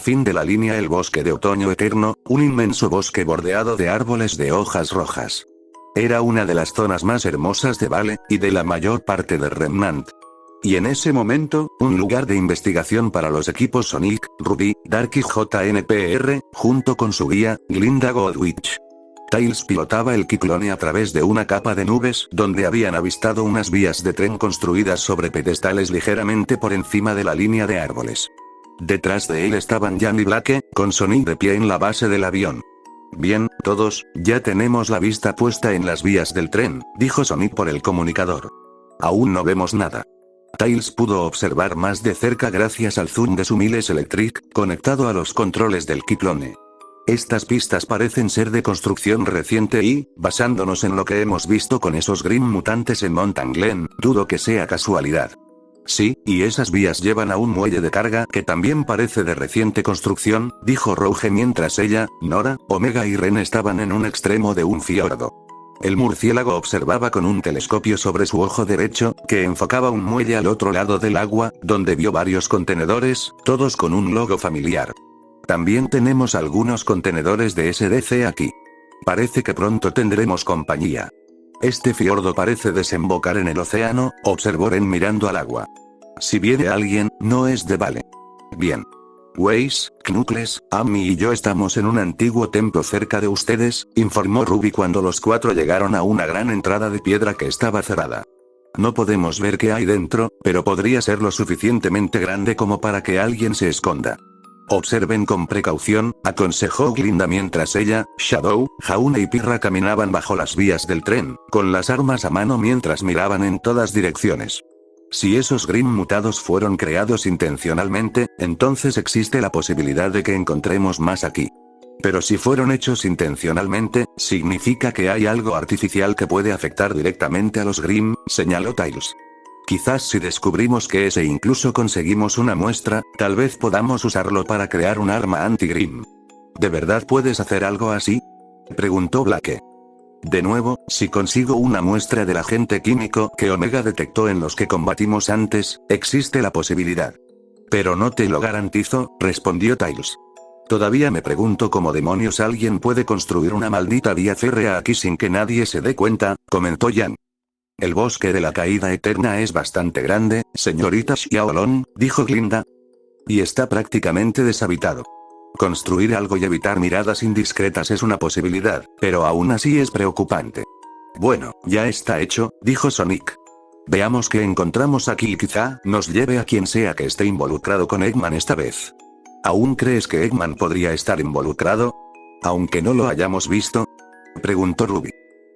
fin de la línea el bosque de otoño eterno, un inmenso bosque bordeado de árboles de hojas rojas. Era una de las zonas más hermosas de Vale, y de la mayor parte de Remnant. Y en ese momento, un lugar de investigación para los equipos Sonic, Ruby, Dark y JNPR, junto con su guía, Glinda Goldwitch. Tails pilotaba el Kiklone a través de una capa de nubes donde habían avistado unas vías de tren construidas sobre pedestales ligeramente por encima de la línea de árboles. Detrás de él estaban Jan y Blake, con Sonic de pie en la base del avión. Bien, todos, ya tenemos la vista puesta en las vías del tren, dijo Sonic por el comunicador. Aún no vemos nada. Tails pudo observar más de cerca gracias al zoom de su Miles Electric, conectado a los controles del Kiklone. Estas pistas parecen ser de construcción reciente y, basándonos en lo que hemos visto con esos Grimm mutantes en Mountain Glen, dudo que sea casualidad. Sí, y esas vías llevan a un muelle de carga que también parece de reciente construcción, dijo Rouge mientras ella, Nora, Omega y Ren estaban en un extremo de un fiordo. El murciélago observaba con un telescopio sobre su ojo derecho, que enfocaba un muelle al otro lado del agua, donde vio varios contenedores, todos con un logo familiar. También tenemos algunos contenedores de SDC aquí. Parece que pronto tendremos compañía. Este fiordo parece desembocar en el océano, observó Ren mirando al agua. Si viene alguien, no es de Vale. Bien. Weiss, Knuckles, Amy y yo estamos en un antiguo templo cerca de ustedes, informó Ruby cuando los cuatro llegaron a una gran entrada de piedra que estaba cerrada. No podemos ver qué hay dentro, pero podría ser lo suficientemente grande como para que alguien se esconda. Observen con precaución, aconsejó Glinda mientras ella, Shadow, Jaune y Pirra caminaban bajo las vías del tren, con las armas a mano mientras miraban en todas direcciones. Si esos Grimm mutados fueron creados intencionalmente, entonces existe la posibilidad de que encontremos más aquí. Pero si fueron hechos intencionalmente, significa que hay algo artificial que puede afectar directamente a los Grimm, señaló Tails. Quizás si descubrimos qué es e incluso conseguimos una muestra, tal vez podamos usarlo para crear un arma anti-Grimm. ¿De verdad puedes hacer algo así?, preguntó Blake. De nuevo, si consigo una muestra del agente químico que Omega detectó en los que combatimos antes, existe la posibilidad. Pero no te lo garantizo, respondió Tails. Todavía me pregunto cómo demonios alguien puede construir una maldita vía férrea aquí sin que nadie se dé cuenta, comentó Jan. El bosque de la caída eterna es bastante grande, señorita Xiaolong, dijo Glinda. Y está prácticamente deshabitado. Construir algo y evitar miradas indiscretas es una posibilidad, pero aún así es preocupante. Bueno, ya está hecho, dijo Sonic. Veamos qué encontramos aquí y quizá nos lleve a quien sea que esté involucrado con Eggman esta vez. ¿Aún crees que Eggman podría estar involucrado? ¿Aunque no lo hayamos visto?, preguntó Ruby.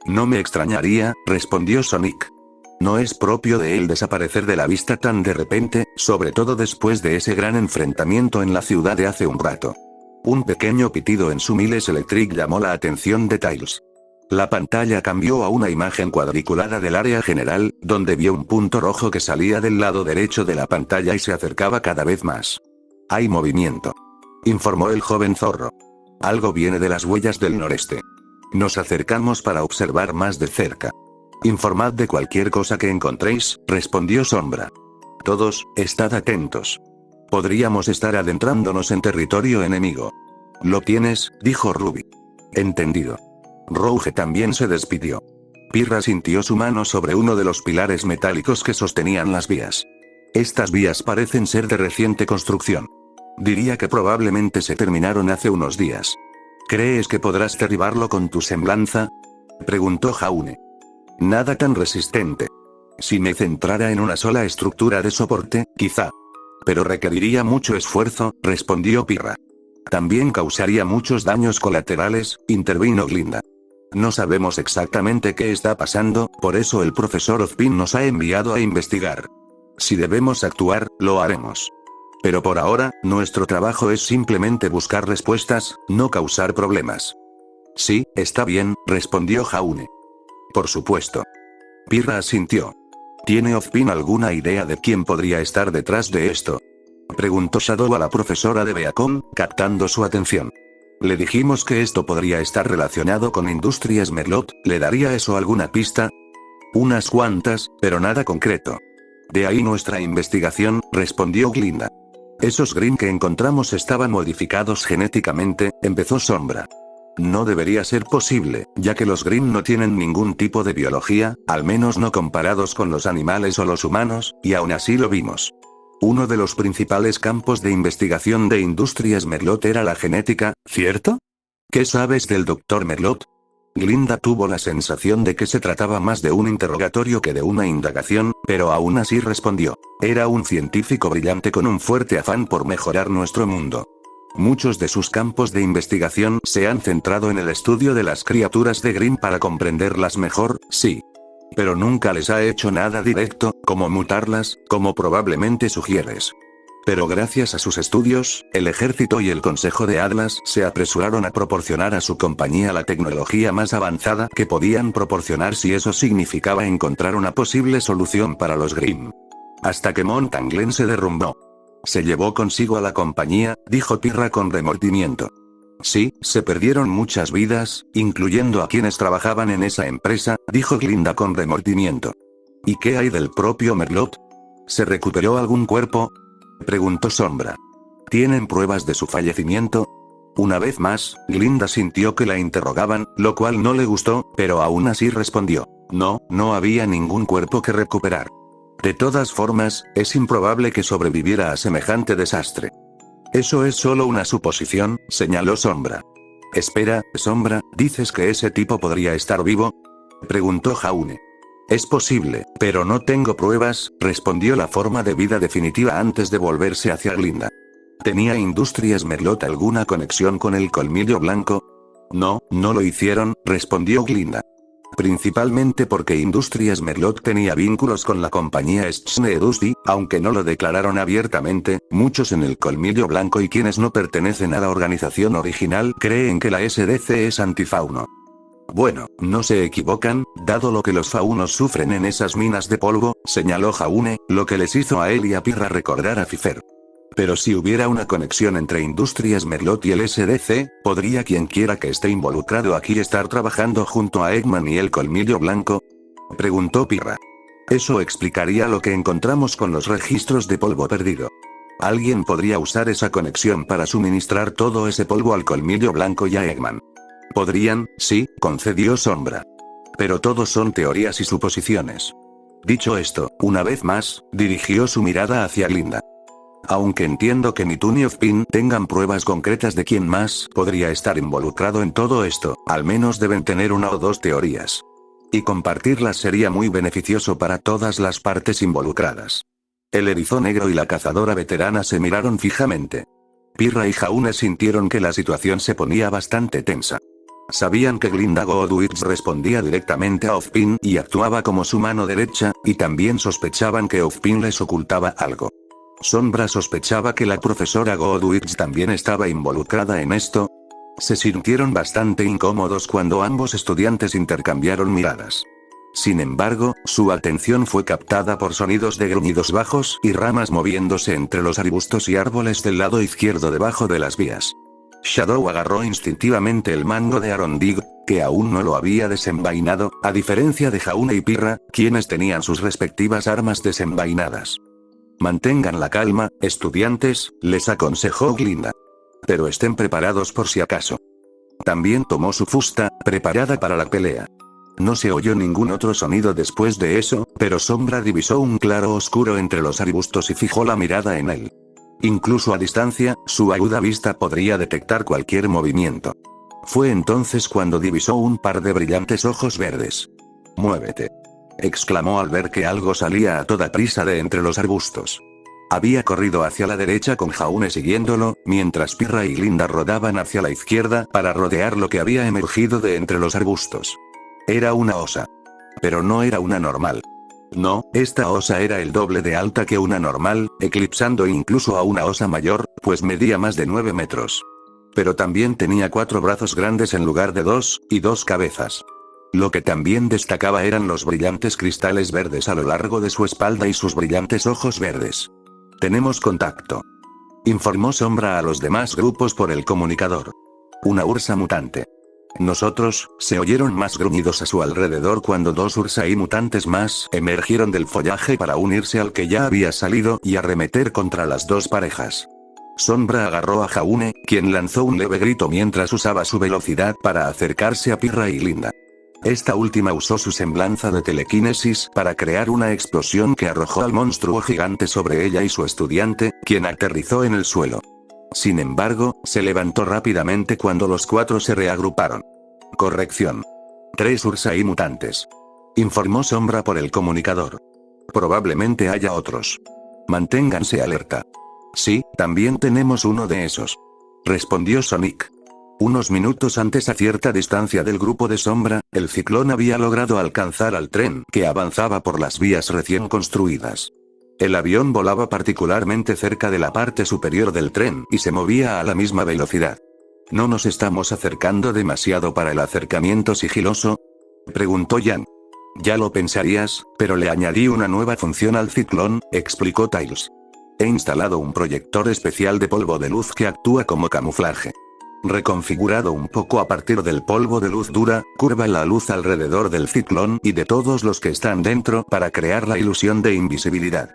No me extrañaría, respondió Sonic. No es propio de él desaparecer de la vista tan de repente, sobre todo después de ese gran enfrentamiento en la ciudad de hace un rato. Un pequeño pitido en su Miles Electric llamó la atención de Tails. La pantalla cambió a una imagen cuadriculada del área general, donde vio un punto rojo que salía del lado derecho de la pantalla y se acercaba cada vez más. Hay movimiento, informó el joven zorro. Algo viene de las huellas del noreste. Nos acercamos para observar más de cerca. Informad de cualquier cosa que encontréis, respondió Sombra. Todos, estad atentos. Podríamos estar adentrándonos en territorio enemigo. Lo tienes, dijo Ruby. Entendido. Rouge también se despidió. Pirra sintió su mano sobre uno de los pilares metálicos que sostenían las vías. Estas vías parecen ser de reciente construcción. Diría que probablemente se terminaron hace unos días. ¿Crees que podrás derribarlo con tu semblanza?, preguntó Jaune. Nada tan resistente. Si me centrara en una sola estructura de soporte, quizá. Pero requeriría mucho esfuerzo, respondió Pirra. También causaría muchos daños colaterales, intervino Glinda. No sabemos exactamente qué está pasando, por eso el profesor Ozpin nos ha enviado a investigar. Si debemos actuar, lo haremos. Pero por ahora, nuestro trabajo es simplemente buscar respuestas, no causar problemas. Sí, está bien, respondió Jaune. Por supuesto. Pirra asintió. ¿Tiene Ozpin alguna idea de quién podría estar detrás de esto?, preguntó Shadow a la profesora de Beacon, captando su atención. Le dijimos que esto podría estar relacionado con Industrias Merlot, ¿le daría eso alguna pista? Unas cuantas, pero nada concreto. De ahí nuestra investigación, respondió Glinda. Esos Grimm que encontramos estaban modificados genéticamente, empezó Sombra. No debería ser posible, ya que los Grimm no tienen ningún tipo de biología, al menos no comparados con los animales o los humanos, y aún así lo vimos. Uno de los principales campos de investigación de Industrias Merlot era la genética, ¿cierto? ¿Qué sabes del Dr. Merlot? Glinda tuvo la sensación de que se trataba más de un interrogatorio que de una indagación, pero aún así respondió. Era un científico brillante con un fuerte afán por mejorar nuestro mundo. Muchos de sus campos de investigación se han centrado en el estudio de las criaturas de Grimm para comprenderlas mejor, sí. Pero nunca les ha hecho nada directo, como mutarlas, como probablemente sugieres. Pero gracias a sus estudios, el ejército y el Consejo de Atlas se apresuraron a proporcionar a su compañía la tecnología más avanzada que podían proporcionar si eso significaba encontrar una posible solución para los Grimm. Hasta que Montanglen se derrumbó. Se llevó consigo a la compañía, dijo Pirra con remordimiento. Sí, se perdieron muchas vidas, incluyendo a quienes trabajaban en esa empresa, dijo Glinda con remordimiento. ¿Y qué hay del propio Merlot? ¿Se recuperó algún cuerpo? Preguntó Sombra. ¿Tienen pruebas de su fallecimiento? Una vez más, Glinda sintió que la interrogaban, lo cual no le gustó, pero aún así respondió. No, no había ningún cuerpo que recuperar. De todas formas, es improbable que sobreviviera a semejante desastre. Eso es solo una suposición, señaló Sombra. Espera, Sombra, ¿dices que ese tipo podría estar vivo? Preguntó Jaune. Es posible, pero no tengo pruebas, respondió la forma de vida definitiva antes de volverse hacia Glinda. ¿Tenía Industrias Merlot alguna conexión con el colmillo blanco? No, no lo hicieron, respondió Glinda. Principalmente porque Industrias Merlot tenía vínculos con la compañía Schneedusti, aunque no lo declararon abiertamente, muchos en el colmillo blanco y quienes no pertenecen a la organización original creen que la SDC es antifauno. Bueno, no se equivocan, dado lo que los faunos sufren en esas minas de polvo, señaló Jaune, lo que les hizo a él y a Pirra recordar a Fifer. Pero si hubiera una conexión entre Industrias Merlot y el SDC, ¿podría quienquiera que esté involucrado aquí estar trabajando junto a Eggman y el colmillo blanco? Preguntó Pirra. Eso explicaría lo que encontramos con los registros de polvo perdido. Alguien podría usar esa conexión para suministrar todo ese polvo al colmillo blanco y a Eggman. Podrían, sí, concedió Sombra. Pero todos son teorías y suposiciones. Dicho esto, una vez más, dirigió su mirada hacia Glinda. Aunque entiendo que ni tú ni Ozpin tengan pruebas concretas de quién más podría estar involucrado en todo esto, al menos deben tener una o dos teorías. Y compartirlas sería muy beneficioso para todas las partes involucradas. El erizo negro y la cazadora veterana se miraron fijamente. Pirra y Jaune sintieron que la situación se ponía bastante tensa. Sabían que Glinda Goodwitch respondía directamente a Ozpin y actuaba como su mano derecha, y también sospechaban que Ozpin les ocultaba algo. Sombra sospechaba que la profesora Goodwitch también estaba involucrada en esto. Se sintieron bastante incómodos cuando ambos estudiantes intercambiaron miradas. Sin embargo, su atención fue captada por sonidos de gruñidos bajos y ramas moviéndose entre los arbustos y árboles del lado izquierdo debajo de las vías. Shadow agarró instintivamente el mango de Arondig, que aún no lo había desenvainado, a diferencia de Jaune y Pirra, quienes tenían sus respectivas armas desenvainadas. Mantengan la calma, estudiantes, les aconsejó Glinda. Pero estén preparados por si acaso. También tomó su fusta, preparada para la pelea. No se oyó ningún otro sonido después de eso, pero Sombra divisó un claro oscuro entre los arbustos y fijó la mirada en él. Incluso a distancia, su aguda vista podría detectar cualquier movimiento. Fue entonces cuando divisó un par de brillantes ojos verdes. «Muévete», exclamó al ver que algo salía a toda prisa de entre los arbustos. Había corrido hacia la derecha con Jaune siguiéndolo, mientras Pirra y Glinda rodaban hacia la izquierda para rodear lo que había emergido de entre los arbustos. Era una osa. Pero no era una normal. No, esta osa era el doble de alta que una normal, eclipsando incluso a una osa mayor, pues medía más de 9 metros. Pero también tenía 4 brazos grandes en lugar de 2, y 2 cabezas. Lo que también destacaba eran los brillantes cristales verdes a lo largo de su espalda y sus brillantes ojos verdes. «Tenemos contacto», informó Sombra a los demás grupos por el comunicador. «Una ursa mutante». Nosotros, se oyeron más gruñidos a su alrededor cuando dos Ursaí mutantes más emergieron del follaje para unirse al que ya había salido y arremeter contra las dos parejas. Sombra agarró a Jaune, quien lanzó un leve grito mientras usaba su velocidad para acercarse a Pirra y Linda. Esta última usó su semblanza de telequinesis para crear una explosión que arrojó al monstruo gigante sobre ella y su estudiante, quien aterrizó en el suelo. Sin embargo, se levantó rápidamente cuando los cuatro se reagruparon. Corrección. 3 Ursaí mutantes. Informó Sombra por el comunicador. Probablemente haya otros. Manténganse alerta. Sí, también tenemos uno de esos. Respondió Sonic. Unos minutos antes, a cierta distancia del grupo de Sombra, el ciclón había logrado alcanzar al tren que avanzaba por las vías recién construidas. El avión volaba particularmente cerca de la parte superior del tren y se movía a la misma velocidad. ¿No nos estamos acercando demasiado para el acercamiento sigiloso?, preguntó Jan. Ya lo pensarías, pero le añadí una nueva función al ciclón, explicó Tails. He instalado un proyector especial de polvo de luz que actúa como camuflaje. Reconfigurado un poco a partir del polvo de luz dura, curva la luz alrededor del ciclón y de todos los que están dentro para crear la ilusión de invisibilidad.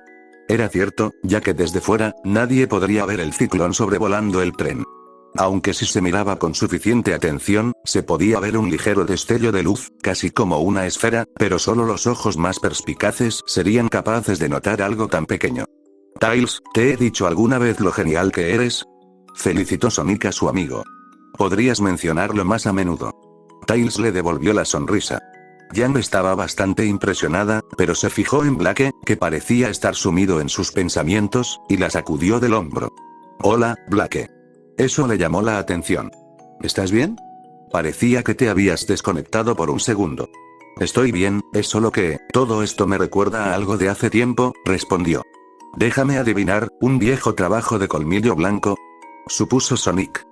Era cierto, ya que desde fuera, nadie podría ver el ciclón sobrevolando el tren. Aunque si se miraba con suficiente atención, se podía ver un ligero destello de luz, casi como una esfera, pero solo los ojos más perspicaces serían capaces de notar algo tan pequeño. Tails, ¿te he dicho alguna vez lo genial que eres?, felicitó Sonic a su amigo. Podrías mencionarlo más a menudo. Tails le devolvió la sonrisa. Jan estaba bastante impresionada, pero se fijó en Blake, que parecía estar sumido en sus pensamientos, y la sacudió del hombro. Hola, Blake. Eso le llamó la atención. ¿Estás bien? Parecía que te habías desconectado por un segundo. Estoy bien, es solo que, todo esto me recuerda a algo de hace tiempo, respondió. Déjame adivinar, ¿un viejo trabajo de Colmillo Blanco?, supuso Sonic.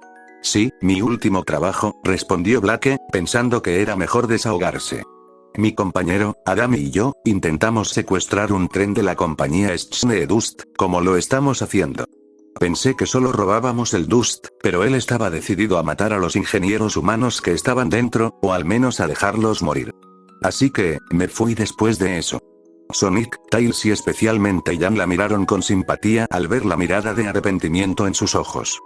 Sí, mi último trabajo, respondió Blake, pensando que era mejor desahogarse. Mi compañero, Adami y yo, intentamos secuestrar un tren de la compañía Schne Dust, como lo estamos haciendo. Pensé que solo robábamos el Dust, pero él estaba decidido a matar a los ingenieros humanos que estaban dentro, o al menos a dejarlos morir. Así que, me fui después de eso. Sonic, Tails y especialmente Jan la miraron con simpatía al ver la mirada de arrepentimiento en sus ojos.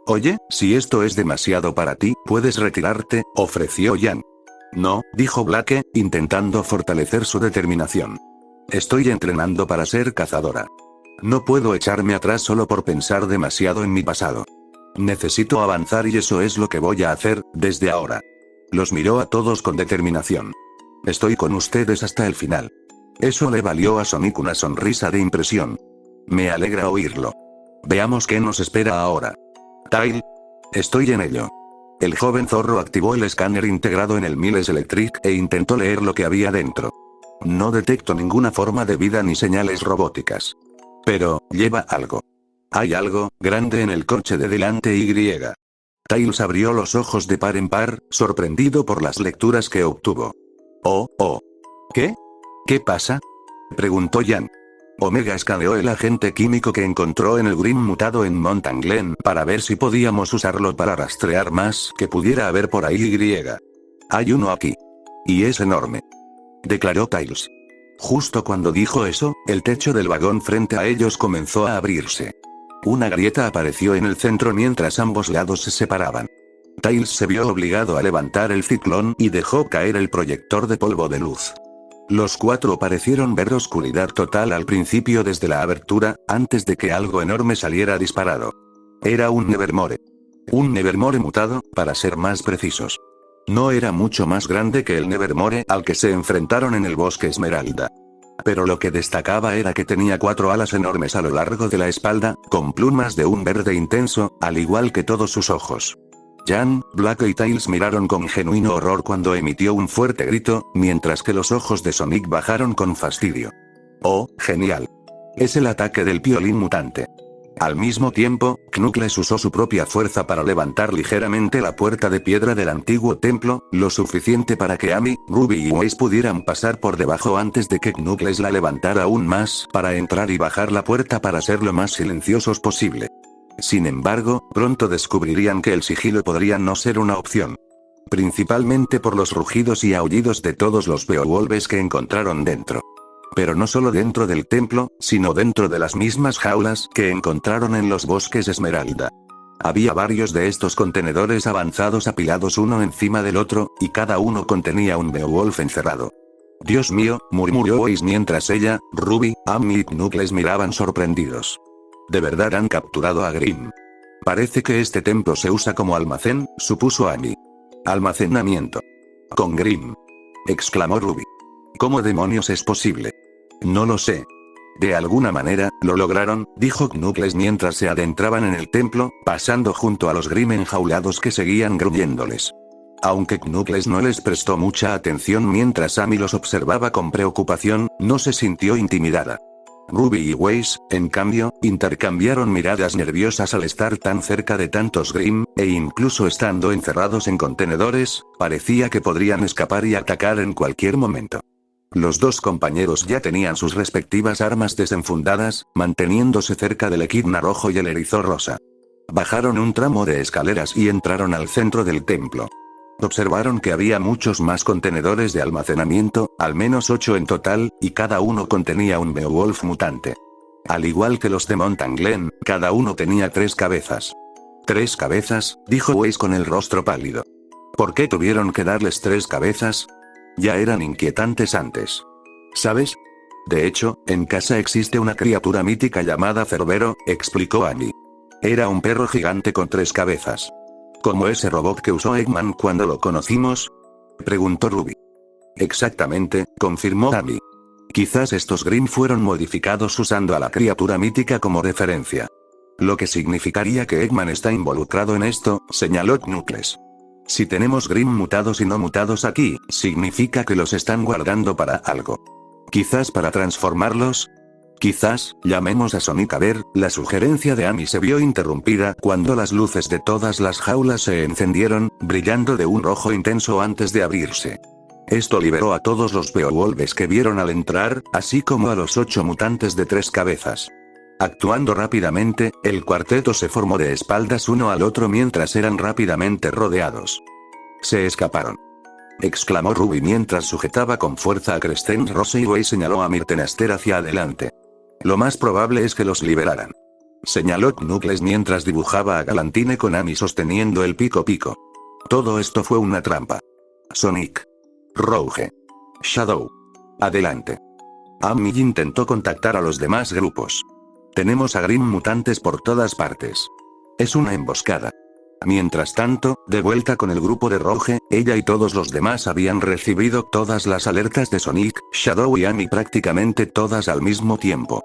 Oye, si esto es demasiado para ti, puedes retirarte, ofreció Jan. No, dijo Blake, intentando fortalecer su determinación. Estoy entrenando para ser cazadora. No puedo echarme atrás solo por pensar demasiado en mi pasado. Necesito avanzar y eso es lo que voy a hacer, desde ahora. Los miró a todos con determinación. Estoy con ustedes hasta el final. Eso le valió a Sonic una sonrisa de impresión. Me alegra oírlo. Veamos qué nos espera ahora. Tails. Estoy en ello. El joven zorro activó el escáner integrado en el Miles Electric e intentó leer lo que había dentro. No detecto ninguna forma de vida ni señales robóticas. Pero, lleva algo. Hay algo grande en el coche de delante y. Tails abrió los ojos de par en par, sorprendido por las lecturas que obtuvo. Oh. ¿Qué? ¿Qué pasa?, preguntó Jan. Omega escaneó el agente químico que encontró en el Grim mutado en Mountain Glen para ver si podíamos usarlo para rastrear más que pudiera haber por ahí. Hay uno aquí. Y es enorme, declaró Tails. Justo cuando dijo eso, el techo del vagón frente a ellos comenzó a abrirse. Una grieta apareció en el centro mientras ambos lados se separaban. Tails se vio obligado a levantar el ciclón y dejó caer el proyector de polvo de luz. Los cuatro parecieron ver oscuridad total al principio desde la abertura, antes de que algo enorme saliera disparado. Era un Nevermore. Un Nevermore mutado, para ser más precisos. No era mucho más grande que el Nevermore al que se enfrentaron en el Bosque Esmeralda. Pero lo que destacaba era que tenía 4 alas enormes a lo largo de la espalda, con plumas de un verde intenso, al igual que todos sus ojos. Jan, Blake y Tails miraron con genuino horror cuando emitió un fuerte grito, mientras que los ojos de Sonic bajaron con fastidio. Oh, genial. Es el ataque del piolín mutante. Al mismo tiempo, Knuckles usó su propia fuerza para levantar ligeramente la puerta de piedra del antiguo templo, lo suficiente para que Amy, Ruby y Waze pudieran pasar por debajo antes de que Knuckles la levantara aún más para entrar y bajar la puerta para ser lo más silenciosos posible. Sin embargo, pronto descubrirían que el sigilo podría no ser una opción. principalmente por los rugidos y aullidos de todos los Beowulfes que encontraron dentro. Pero no solo dentro del templo, sino dentro de las mismas jaulas que encontraron en los bosques Esmeralda. Había varios de estos contenedores avanzados apilados uno encima del otro, y cada uno contenía un Beowulf encerrado. Dios mío, murmuró Weiss mientras ella, Ruby, Amy y Knuckles miraban sorprendidos. ¿De verdad han capturado a Grimm? Parece que este templo se usa como almacén, supuso Amy. Almacenamiento. Con Grimm, exclamó Ruby. ¿Cómo demonios es posible? No lo sé. De alguna manera, lo lograron, dijo Knuckles mientras se adentraban en el templo, pasando junto a los Grimm enjaulados que seguían gruñéndoles. Aunque Knuckles no les prestó mucha atención mientras Amy los observaba con preocupación, no se sintió intimidada. Ruby y Weiss, en cambio, intercambiaron miradas nerviosas al estar tan cerca de tantos Grimm, e incluso estando encerrados en contenedores, parecía que podrían escapar y atacar en cualquier momento. Los dos compañeros ya tenían sus respectivas armas desenfundadas, manteniéndose cerca del equidna rojo y el erizo rosa. Bajaron un tramo de escaleras y entraron al centro del templo. Observaron que había muchos más contenedores de almacenamiento, al menos 8 en total, y cada uno contenía un Beowulf mutante. Al igual que los de Mountain Glen, cada uno tenía 3 cabezas. ¿3 cabezas?, dijo Weiss con el rostro pálido. ¿Por qué tuvieron que darles 3 cabezas? Ya eran inquietantes antes. ¿Sabes? De hecho, en casa existe una criatura mítica llamada Cerbero, explicó Amy. Era un perro gigante con 3 cabezas. ¿Como ese robot que usó Eggman cuando lo conocimos?, preguntó Ruby. Exactamente, confirmó Amy. Quizás estos Grimm fueron modificados usando a la criatura mítica como referencia. Lo que significaría que Eggman está involucrado en esto, señaló Knuckles. Si tenemos Grimm mutados y no mutados aquí, significa que los están guardando para algo. Quizás para transformarlos. Quizás, llamemos a Sonic a ver. La sugerencia de Amy se vio interrumpida cuando las luces de todas las jaulas se encendieron, brillando de un rojo intenso antes de abrirse. Esto liberó a todos los Beowulfes que vieron al entrar, así como a los 8 mutantes de 3 cabezas. Actuando rápidamente, el cuarteto se formó de espaldas uno al otro mientras eran rápidamente rodeados. Se escaparon, exclamó Ruby mientras sujetaba con fuerza a Cresten Rose y Weiss señaló a Myrtenaster hacia adelante. Lo más probable es que los liberaran, señaló Knuckles mientras dibujaba a Galantine con Amy sosteniendo el pico. Todo esto fue una trampa. Sonic, Rouge, Shadow, adelante. Amy intentó contactar a los demás grupos. Tenemos a Grimm mutantes por todas partes. Es una emboscada. Mientras tanto, de vuelta con el grupo de Rouge, ella y todos los demás habían recibido todas las alertas de Sonic, Shadow y Amy prácticamente todas al mismo tiempo.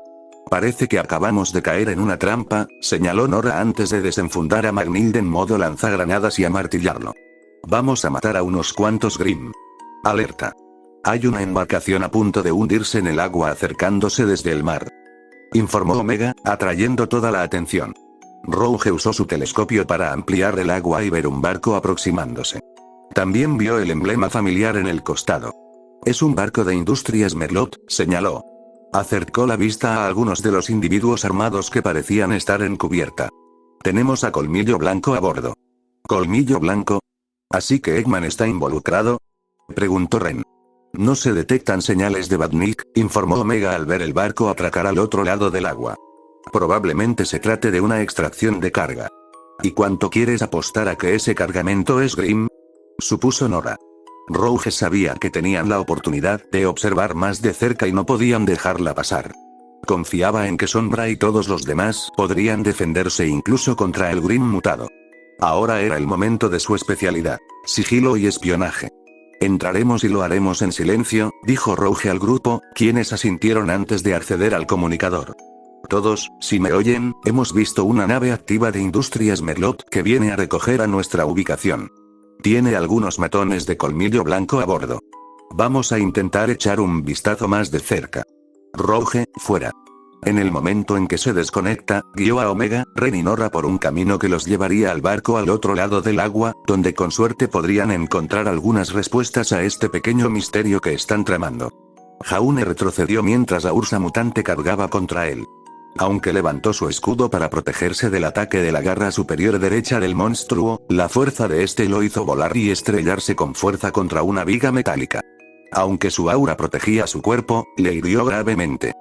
Parece que acabamos de caer en una trampa, señaló Nora antes de desenfundar a Magnhild en modo lanzagranadas y amartillarlo. Vamos a matar a unos cuantos Grimm. Alerta. Hay una embarcación a punto de hundirse en el agua acercándose desde el mar, informó Omega, atrayendo toda la atención. Rouge usó su telescopio para ampliar el agua y ver un barco aproximándose. También vio el emblema familiar en el costado. Es un barco de Industrias Merlot, señaló. Acercó la vista a algunos de los individuos armados que parecían estar en cubierta. Tenemos a Colmillo Blanco a bordo. ¿Colmillo Blanco? ¿Así que Eggman está involucrado?, preguntó Ren. No se detectan señales de Badnik, informó Omega al ver el barco atracar al otro lado del agua. Probablemente se trate de una extracción de carga. ¿Y cuánto quieres apostar a que ese cargamento es Grimm?, supuso Nora. Rouge sabía que tenían la oportunidad de observar más de cerca y no podían dejarla pasar. Confiaba en que Sombra y todos los demás podrían defenderse incluso contra el Grimm mutado. Ahora era el momento de su especialidad: sigilo y espionaje. Entraremos y lo haremos en silencio, dijo Rouge al grupo, quienes asintieron antes de acceder al comunicador. Todos, si me oyen, hemos visto una nave activa de Industrias Merlot que viene a recoger a nuestra ubicación. Tiene algunos matones de Colmillo Blanco a bordo. Vamos a intentar echar un vistazo más de cerca. Rouge, fuera. En el momento en que se desconecta, guió a Omega, Ren y Nora por un camino que los llevaría al barco al otro lado del agua, donde con suerte podrían encontrar algunas respuestas a este pequeño misterio que están tramando. Jaune retrocedió mientras la ursa mutante cargaba contra él. Aunque levantó su escudo para protegerse del ataque de la garra superior derecha del monstruo, la fuerza de este lo hizo volar y estrellarse con fuerza contra una viga metálica. Aunque su aura protegía su cuerpo, le hirió gravemente.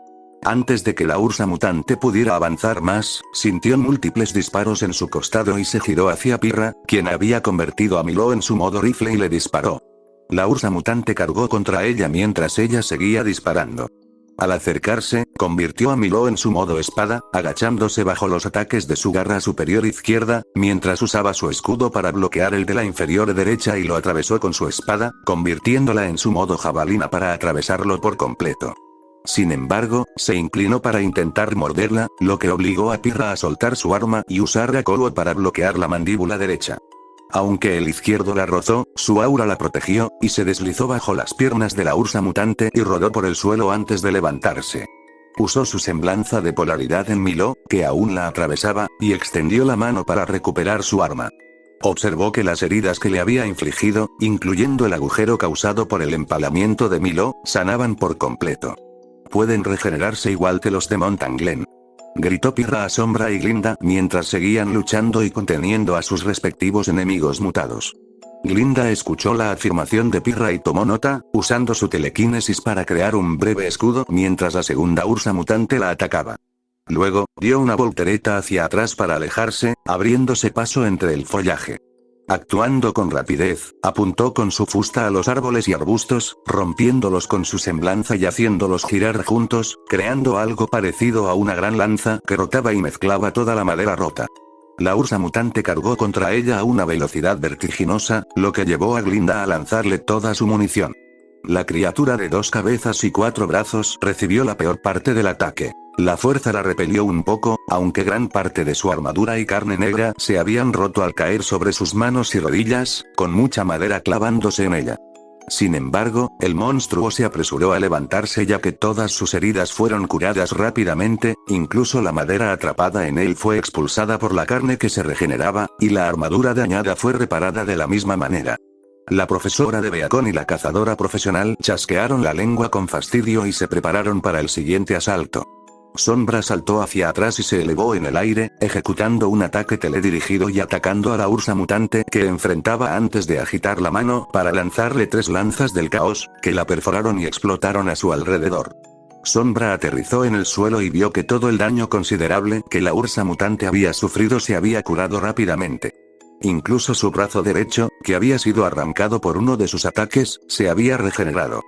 Antes de que la ursa mutante pudiera avanzar más, sintió múltiples disparos en su costado y se giró hacia Pirra, quien había convertido a Milo en su modo rifle y le disparó. La ursa mutante cargó contra ella mientras ella seguía disparando. Al acercarse, convirtió a Milo en su modo espada, agachándose bajo los ataques de su garra superior izquierda, mientras usaba su escudo para bloquear el de la inferior derecha y lo atravesó con su espada, convirtiéndola en su modo jabalina para atravesarlo por completo. Sin embargo, se inclinó para intentar morderla, lo que obligó a Pirra a soltar su arma y usar a Kolo para bloquear la mandíbula derecha. Aunque el izquierdo la rozó, su aura la protegió, y se deslizó bajo las piernas de la ursa mutante y rodó por el suelo antes de levantarse. Usó su semblanza de polaridad en Milo, que aún la atravesaba, y extendió la mano para recuperar su arma. Observó que las heridas que le había infligido, incluyendo el agujero causado por el empalamiento de Milo, sanaban por completo. Pueden regenerarse igual que los de Mountain Glen. Gritó Pirra a Sombra y Glinda mientras seguían luchando y conteniendo a sus respectivos enemigos mutados. Glinda escuchó la afirmación de Pirra y tomó nota, usando su telequinesis para crear un breve escudo mientras la segunda ursa mutante la atacaba. Luego, dio una voltereta hacia atrás para alejarse, abriéndose paso entre el follaje. Actuando con rapidez, apuntó con su fusta a los árboles y arbustos, rompiéndolos con su semblanza y haciéndolos girar juntos, creando algo parecido a una gran lanza que rotaba y mezclaba toda la madera rota. La ursa mutante cargó contra ella a una velocidad vertiginosa, lo que llevó a Glinda a lanzarle toda su munición. La criatura de 2 cabezas y 4 brazos recibió la peor parte del ataque. La fuerza la repelió un poco, aunque gran parte de su armadura y carne negra se habían roto al caer sobre sus manos y rodillas, con mucha madera clavándose en ella. Sin embargo, el monstruo se apresuró a levantarse ya que todas sus heridas fueron curadas rápidamente, incluso la madera atrapada en él fue expulsada por la carne que se regeneraba, y la armadura dañada fue reparada de la misma manera. La profesora de Beacon y la cazadora profesional chasquearon la lengua con fastidio y se prepararon para el siguiente asalto. Sombra saltó hacia atrás y se elevó en el aire, ejecutando un ataque teledirigido y atacando a la ursa mutante que enfrentaba antes de agitar la mano para lanzarle 3 lanzas del caos, que la perforaron y explotaron a su alrededor. Sombra aterrizó en el suelo y vio que todo el daño considerable que la ursa mutante había sufrido se había curado rápidamente. Incluso su brazo derecho, que había sido arrancado por uno de sus ataques, se había regenerado.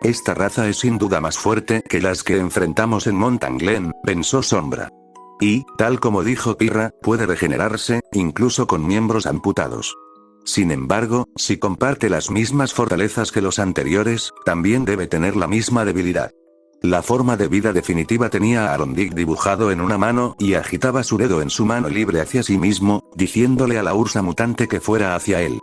Esta raza es sin duda más fuerte que las que enfrentamos en Mountain Glen, pensó Sombra. Y, tal como dijo Pirra, puede regenerarse, incluso con miembros amputados. Sin embargo, si comparte las mismas fortalezas que los anteriores, también debe tener la misma debilidad. La forma de vida definitiva tenía a Arondir dibujado en una mano y agitaba su dedo en su mano libre hacia sí mismo, diciéndole a la ursa mutante que fuera hacia él.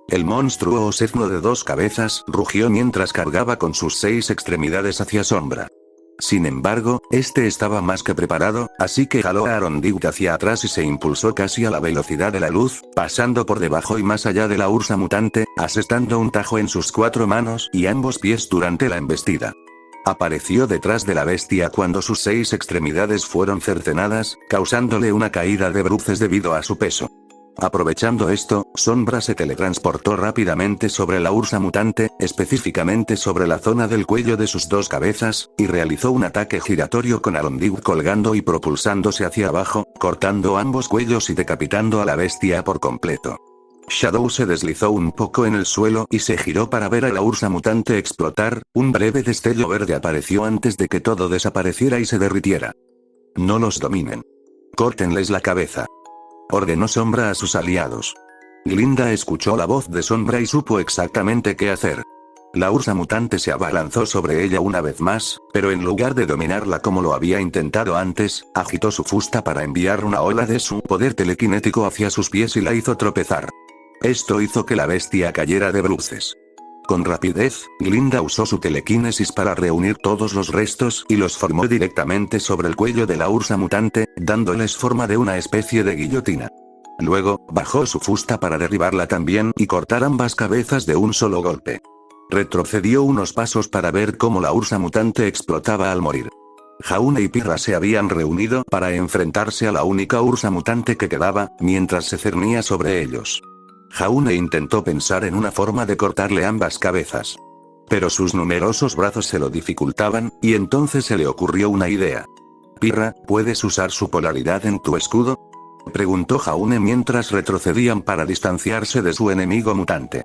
El monstruo osezno de 2 cabezas rugió mientras cargaba con sus 6 extremidades hacia Sombra. Sin embargo, este estaba más que preparado, así que jaló a Arondir hacia atrás y se impulsó casi a la velocidad de la luz, pasando por debajo y más allá de la ursa mutante, asestando un tajo en sus 4 manos y ambos pies durante la embestida. Apareció detrás de la bestia cuando sus 6 extremidades fueron cercenadas, causándole una caída de bruces debido a su peso. Aprovechando esto, Sombra se teletransportó rápidamente sobre la ursa mutante, específicamente sobre la zona del cuello de sus 2 cabezas, y realizó un ataque giratorio con Arondir colgando y propulsándose hacia abajo, cortando ambos cuellos y decapitando a la bestia por completo. Shadow se deslizó un poco en el suelo y se giró para ver a la ursa mutante explotar, un breve destello verde apareció antes de que todo desapareciera y se derritiera. No los dominen. Córtenles la cabeza. Ordenó Sombra a sus aliados. Glinda escuchó la voz de Sombra y supo exactamente qué hacer. La ursa mutante se abalanzó sobre ella una vez más, pero en lugar de dominarla como lo había intentado antes, agitó su fusta para enviar una ola de su poder telequinético hacia sus pies y la hizo tropezar. Esto hizo que la bestia cayera de bruces. Con rapidez, Glinda usó su telequinesis para reunir todos los restos y los formó directamente sobre el cuello de la ursa mutante, dándoles forma de una especie de guillotina. Luego, bajó su fusta para derribarla también y cortar ambas cabezas de un solo golpe. Retrocedió unos pasos para ver cómo la ursa mutante explotaba al morir. Jaune y Pirra se habían reunido para enfrentarse a la única ursa mutante que quedaba, mientras se cernía sobre ellos. Jaune intentó pensar en una forma de cortarle ambas cabezas. Pero sus numerosos brazos se lo dificultaban, y entonces se le ocurrió una idea. Pirra, ¿puedes usar su polaridad en tu escudo?, preguntó Jaune mientras retrocedían para distanciarse de su enemigo mutante.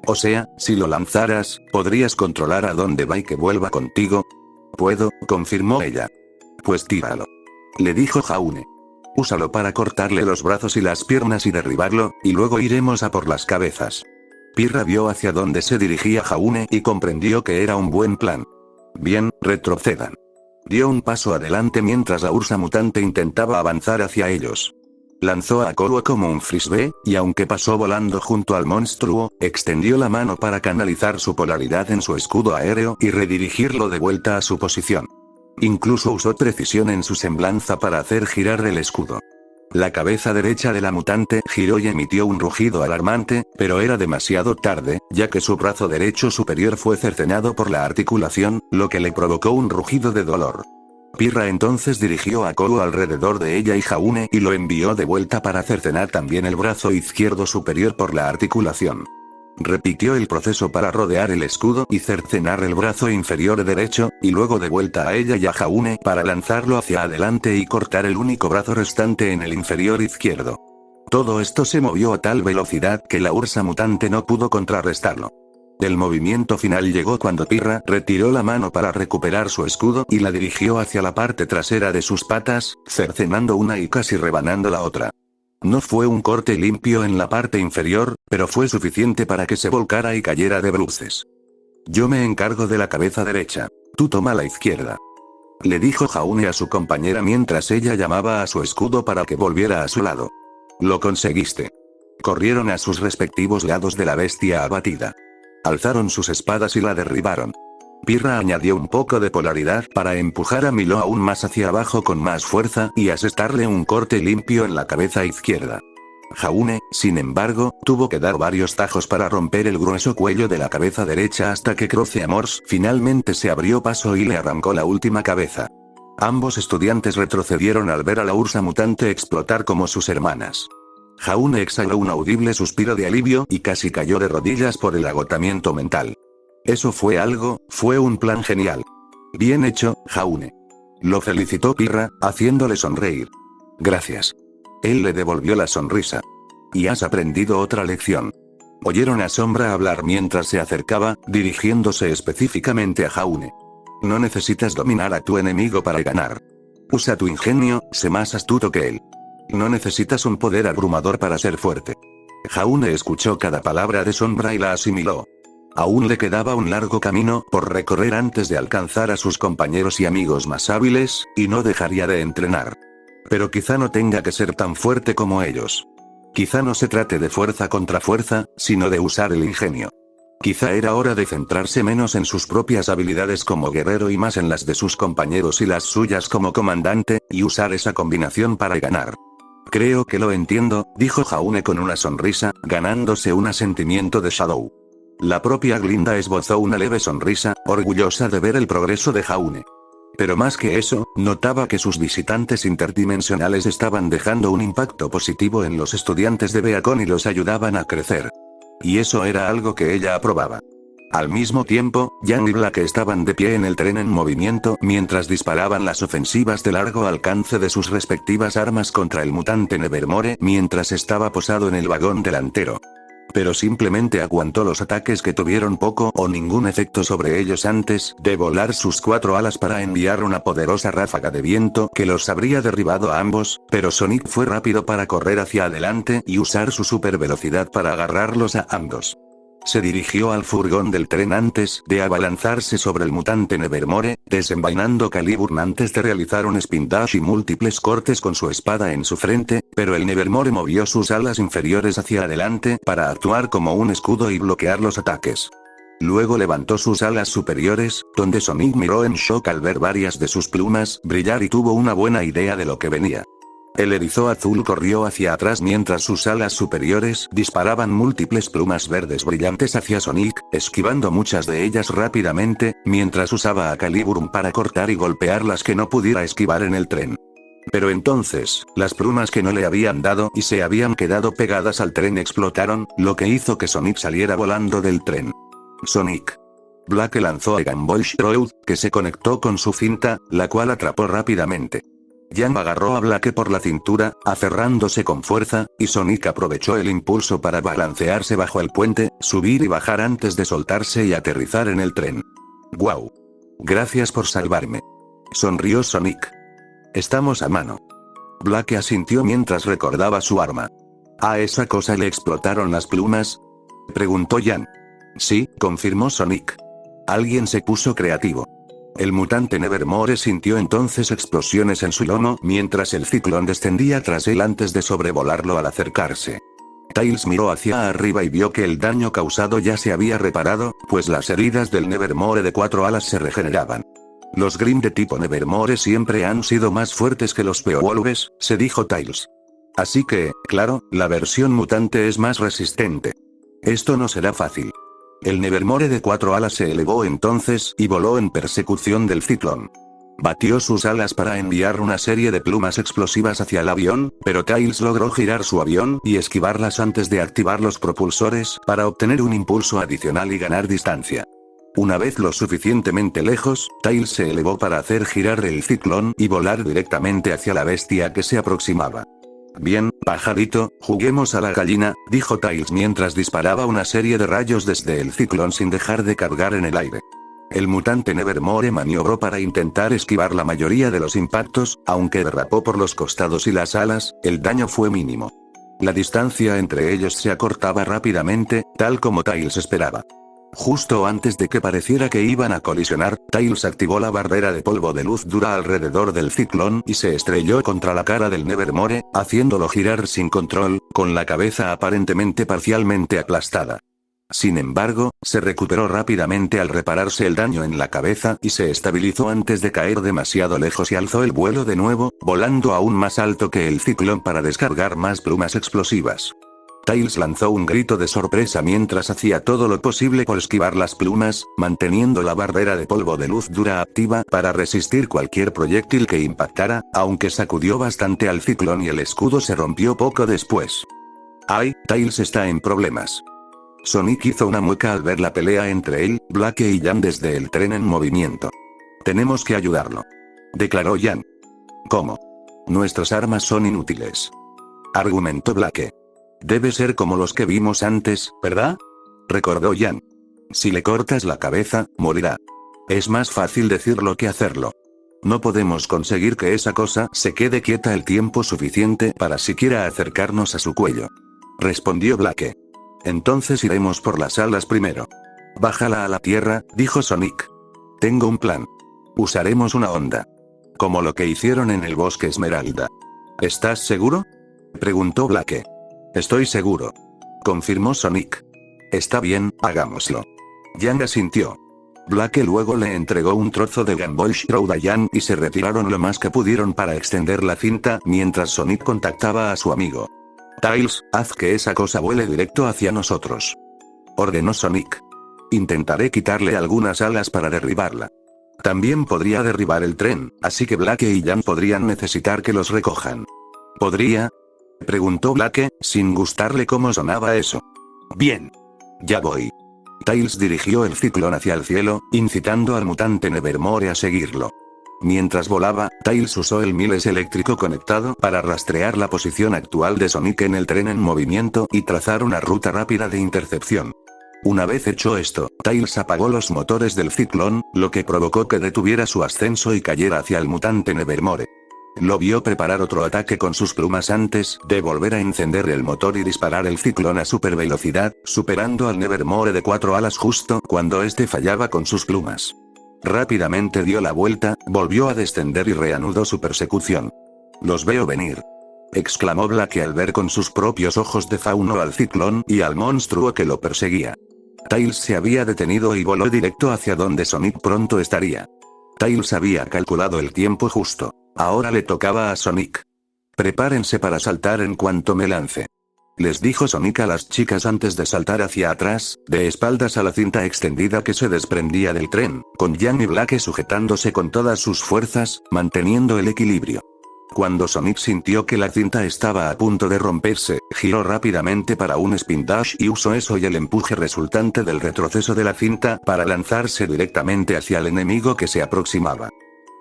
O sea, si lo lanzaras, ¿podrías controlar a dónde va y que vuelva contigo? Puedo, confirmó ella. Pues tíralo, le dijo Jaune. Úsalo para cortarle los brazos y las piernas y derribarlo, y luego iremos a por las cabezas. Pirra vio hacia dónde se dirigía Jaune y comprendió que era un buen plan. Bien, retrocedan. Dio un paso adelante mientras la ursa mutante intentaba avanzar hacia ellos. Lanzó a Kouo como un frisbee, y aunque pasó volando junto al monstruo, extendió la mano para canalizar su polaridad en su escudo aéreo y redirigirlo de vuelta a su posición. Incluso usó precisión en su semblanza para hacer girar el escudo. La cabeza derecha de la mutante giró y emitió un rugido alarmante, pero era demasiado tarde, ya que su brazo derecho superior fue cercenado por la articulación, lo que le provocó un rugido de dolor. Pirra entonces dirigió a Kouo alrededor de ella y Jaune y lo envió de vuelta para cercenar también el brazo izquierdo superior por la articulación. Repitió el proceso para rodear el escudo y cercenar el brazo inferior derecho, y luego de vuelta a ella y a Jaune para lanzarlo hacia adelante y cortar el único brazo restante en el inferior izquierdo. Todo esto se movió a tal velocidad que la ursa mutante no pudo contrarrestarlo. El movimiento final llegó cuando Pirra retiró la mano para recuperar su escudo y la dirigió hacia la parte trasera de sus patas, cercenando una y casi rebanando la otra. No fue un corte limpio en la parte inferior, pero fue suficiente para que se volcara y cayera de bruces. Yo me encargo de la cabeza derecha. Tú toma la izquierda, le dijo Jaune a su compañera mientras ella llamaba a su escudo para que volviera a su lado. Lo conseguiste. Corrieron a sus respectivos lados de la bestia abatida. Alzaron sus espadas y la derribaron. Pirra añadió un poco de polaridad para empujar a Milo aún más hacia abajo con más fuerza y asestarle un corte limpio en la cabeza izquierda. Jaune, sin embargo, tuvo que dar varios tajos para romper el grueso cuello de la cabeza derecha hasta que Croce Amors finalmente se abrió paso y le arrancó la última cabeza. Ambos estudiantes retrocedieron al ver a la ursa mutante explotar como sus hermanas. Jaune exhaló un audible suspiro de alivio y casi cayó de rodillas por el agotamiento mental. Eso fue un plan genial. Bien hecho, Jaune. Lo felicitó Pirra, haciéndole sonreír. Gracias. Él le devolvió la sonrisa. Y has aprendido otra lección. Oyeron a Sombra hablar mientras se acercaba, dirigiéndose específicamente a Jaune. No necesitas dominar a tu enemigo para ganar. Usa tu ingenio, sé más astuto que él. No necesitas un poder abrumador para ser fuerte. Jaune escuchó cada palabra de Sombra y la asimiló. Aún le quedaba un largo camino por recorrer antes de alcanzar a sus compañeros y amigos más hábiles, y no dejaría de entrenar. Pero quizá no tenga que ser tan fuerte como ellos. Quizá no se trate de fuerza contra fuerza, sino de usar el ingenio. Quizá era hora de centrarse menos en sus propias habilidades como guerrero y más en las de sus compañeros y las suyas como comandante, y usar esa combinación para ganar. Creo que lo entiendo, dijo Jaune con una sonrisa, ganándose un asentimiento de Shadow. La propia Glinda esbozó una leve sonrisa, orgullosa de ver el progreso de Jaune. Pero más que eso, notaba que sus visitantes interdimensionales estaban dejando un impacto positivo en los estudiantes de Beacon y los ayudaban a crecer. Y eso era algo que ella aprobaba. Al mismo tiempo, Yang y Black estaban de pie en el tren en movimiento mientras disparaban las ofensivas de largo alcance de sus respectivas armas contra el mutante Nevermore mientras estaba posado en el vagón delantero. Pero simplemente aguantó los ataques que tuvieron poco o ningún efecto sobre ellos antes de volar sus 4 alas para enviar una poderosa ráfaga de viento que los habría derribado a ambos, pero Sonic fue rápido para correr hacia adelante y usar su super velocidad para agarrarlos a ambos. Se dirigió al furgón del tren antes de abalanzarse sobre el mutante Nevermore, desenvainando Caliburn antes de realizar un spin dash y múltiples cortes con su espada en su frente, pero el Nevermore movió sus alas inferiores hacia adelante para actuar como un escudo y bloquear los ataques. Luego levantó sus alas superiores, donde Sonic miró en shock al ver varias de sus plumas brillar y tuvo una buena idea de lo que venía. El erizo azul corrió hacia atrás mientras sus alas superiores disparaban múltiples plumas verdes brillantes hacia Sonic, esquivando muchas de ellas rápidamente, mientras usaba a Caliburn para cortar y golpear las que no pudiera esquivar en el tren. Pero entonces, las plumas que no le habían dado y se habían quedado pegadas al tren explotaron, lo que hizo que Sonic saliera volando del tren. Sonic. Black lanzó a Gumball Shroud, que se conectó con su cinta, la cual atrapó rápidamente. Jan agarró a Black por la cintura, aferrándose con fuerza, y Sonic aprovechó el impulso para balancearse bajo el puente, subir y bajar antes de soltarse y aterrizar en el tren. ¡Guau! Gracias por salvarme. Sonrió Sonic. Estamos a mano. Black asintió mientras recordaba su arma. ¿A esa cosa le explotaron las plumas? Preguntó Jan. Sí, confirmó Sonic. Alguien se puso creativo. El mutante Nevermore sintió entonces explosiones en su lomo mientras el ciclón descendía tras él antes de sobrevolarlo al acercarse. Tails miró hacia arriba y vio que el daño causado ya se había reparado, pues las heridas del Nevermore de 4 alas se regeneraban. Los Grim de tipo Nevermore siempre han sido más fuertes que los Beowulfs, se dijo Tails. Así que, claro, la versión mutante es más resistente. Esto no será fácil. El Nevermore de 4 alas se elevó entonces y voló en persecución del ciclón. Batió sus alas para enviar una serie de plumas explosivas hacia el avión, pero Tails logró girar su avión y esquivarlas antes de activar los propulsores para obtener un impulso adicional y ganar distancia. Una vez lo suficientemente lejos, Tails se elevó para hacer girar el ciclón y volar directamente hacia la bestia que se aproximaba. Bien, pajarito, juguemos a la gallina, dijo Tails mientras disparaba una serie de rayos desde el ciclón sin dejar de cargar en el aire. El mutante Nevermore maniobró para intentar esquivar la mayoría de los impactos, aunque derrapó por los costados y las alas, el daño fue mínimo. La distancia entre ellos se acortaba rápidamente, tal como Tails esperaba. Justo antes de que pareciera que iban a colisionar, Tails activó la barrera de polvo de luz dura alrededor del ciclón y se estrelló contra la cara del Nevermore, haciéndolo girar sin control, con la cabeza aparentemente parcialmente aplastada. Sin embargo, se recuperó rápidamente al repararse el daño en la cabeza y se estabilizó antes de caer demasiado lejos y alzó el vuelo de nuevo, volando aún más alto que el ciclón para descargar más plumas explosivas. Tails lanzó un grito de sorpresa mientras hacía todo lo posible por esquivar las plumas, manteniendo la barrera de polvo de luz dura activa para resistir cualquier proyectil que impactara, aunque sacudió bastante al ciclón y el escudo se rompió poco después. ¡Ay, Tails está en problemas! Sonic hizo una mueca al ver la pelea entre él, Black y Jan desde el tren en movimiento. Tenemos que ayudarlo. Declaró Jan. ¿Cómo? Nuestras armas son inútiles. Argumentó Black. Debe ser como los que vimos antes, ¿verdad? Recordó Jan. Si le cortas la cabeza, morirá. Es más fácil decirlo que hacerlo. No podemos conseguir que esa cosa se quede quieta el tiempo suficiente para siquiera acercarnos a su cuello. Respondió Black. Entonces iremos por las alas primero. Bájala a la tierra, dijo Sonic. Tengo un plan. Usaremos una onda. Como lo que hicieron en el bosque Esmeralda. ¿Estás seguro? Preguntó Black. Estoy seguro. Confirmó Sonic. Está bien, hagámoslo. Jan asintió. Black luego le entregó un trozo de Gumball Shroud a Jan y se retiraron lo más que pudieron para extender la cinta mientras Sonic contactaba a su amigo. Tails, haz que esa cosa vuele directo hacia nosotros. Ordenó Sonic. Intentaré quitarle algunas alas para derribarla. También podría derribar el tren, así que Black y Jan podrían necesitar que los recojan. ¿Podría? Preguntó Black, sin gustarle cómo sonaba eso. Bien. Ya voy. Tails dirigió el ciclón hacia el cielo, incitando al mutante Nevermore a seguirlo. Mientras volaba, Tails usó el Miles eléctrico conectado para rastrear la posición actual de Sonic en el tren en movimiento y trazar una ruta rápida de intercepción. Una vez hecho esto, Tails apagó los motores del ciclón, lo que provocó que detuviera su ascenso y cayera hacia el mutante Nevermore. Lo vio preparar otro ataque con sus plumas antes de volver a encender el motor y disparar el ciclón a super velocidad, superando al Nevermore de 4 alas justo cuando este fallaba con sus plumas. Rápidamente dio la vuelta, volvió a descender y reanudó su persecución. Los veo venir. Exclamó Black al ver con sus propios ojos de fauno al ciclón y al monstruo que lo perseguía. Tails se había detenido y voló directo hacia donde Sonic pronto estaría. Tails había calculado el tiempo justo. Ahora le tocaba a Sonic. Prepárense para saltar en cuanto me lance. Les dijo Sonic a las chicas antes de saltar hacia atrás, de espaldas a la cinta extendida que se desprendía del tren, con Jan y Blake sujetándose con todas sus fuerzas, manteniendo el equilibrio. Cuando Sonic sintió que la cinta estaba a punto de romperse, giró rápidamente para un spin dash y usó eso y el empuje resultante del retroceso de la cinta para lanzarse directamente hacia el enemigo que se aproximaba.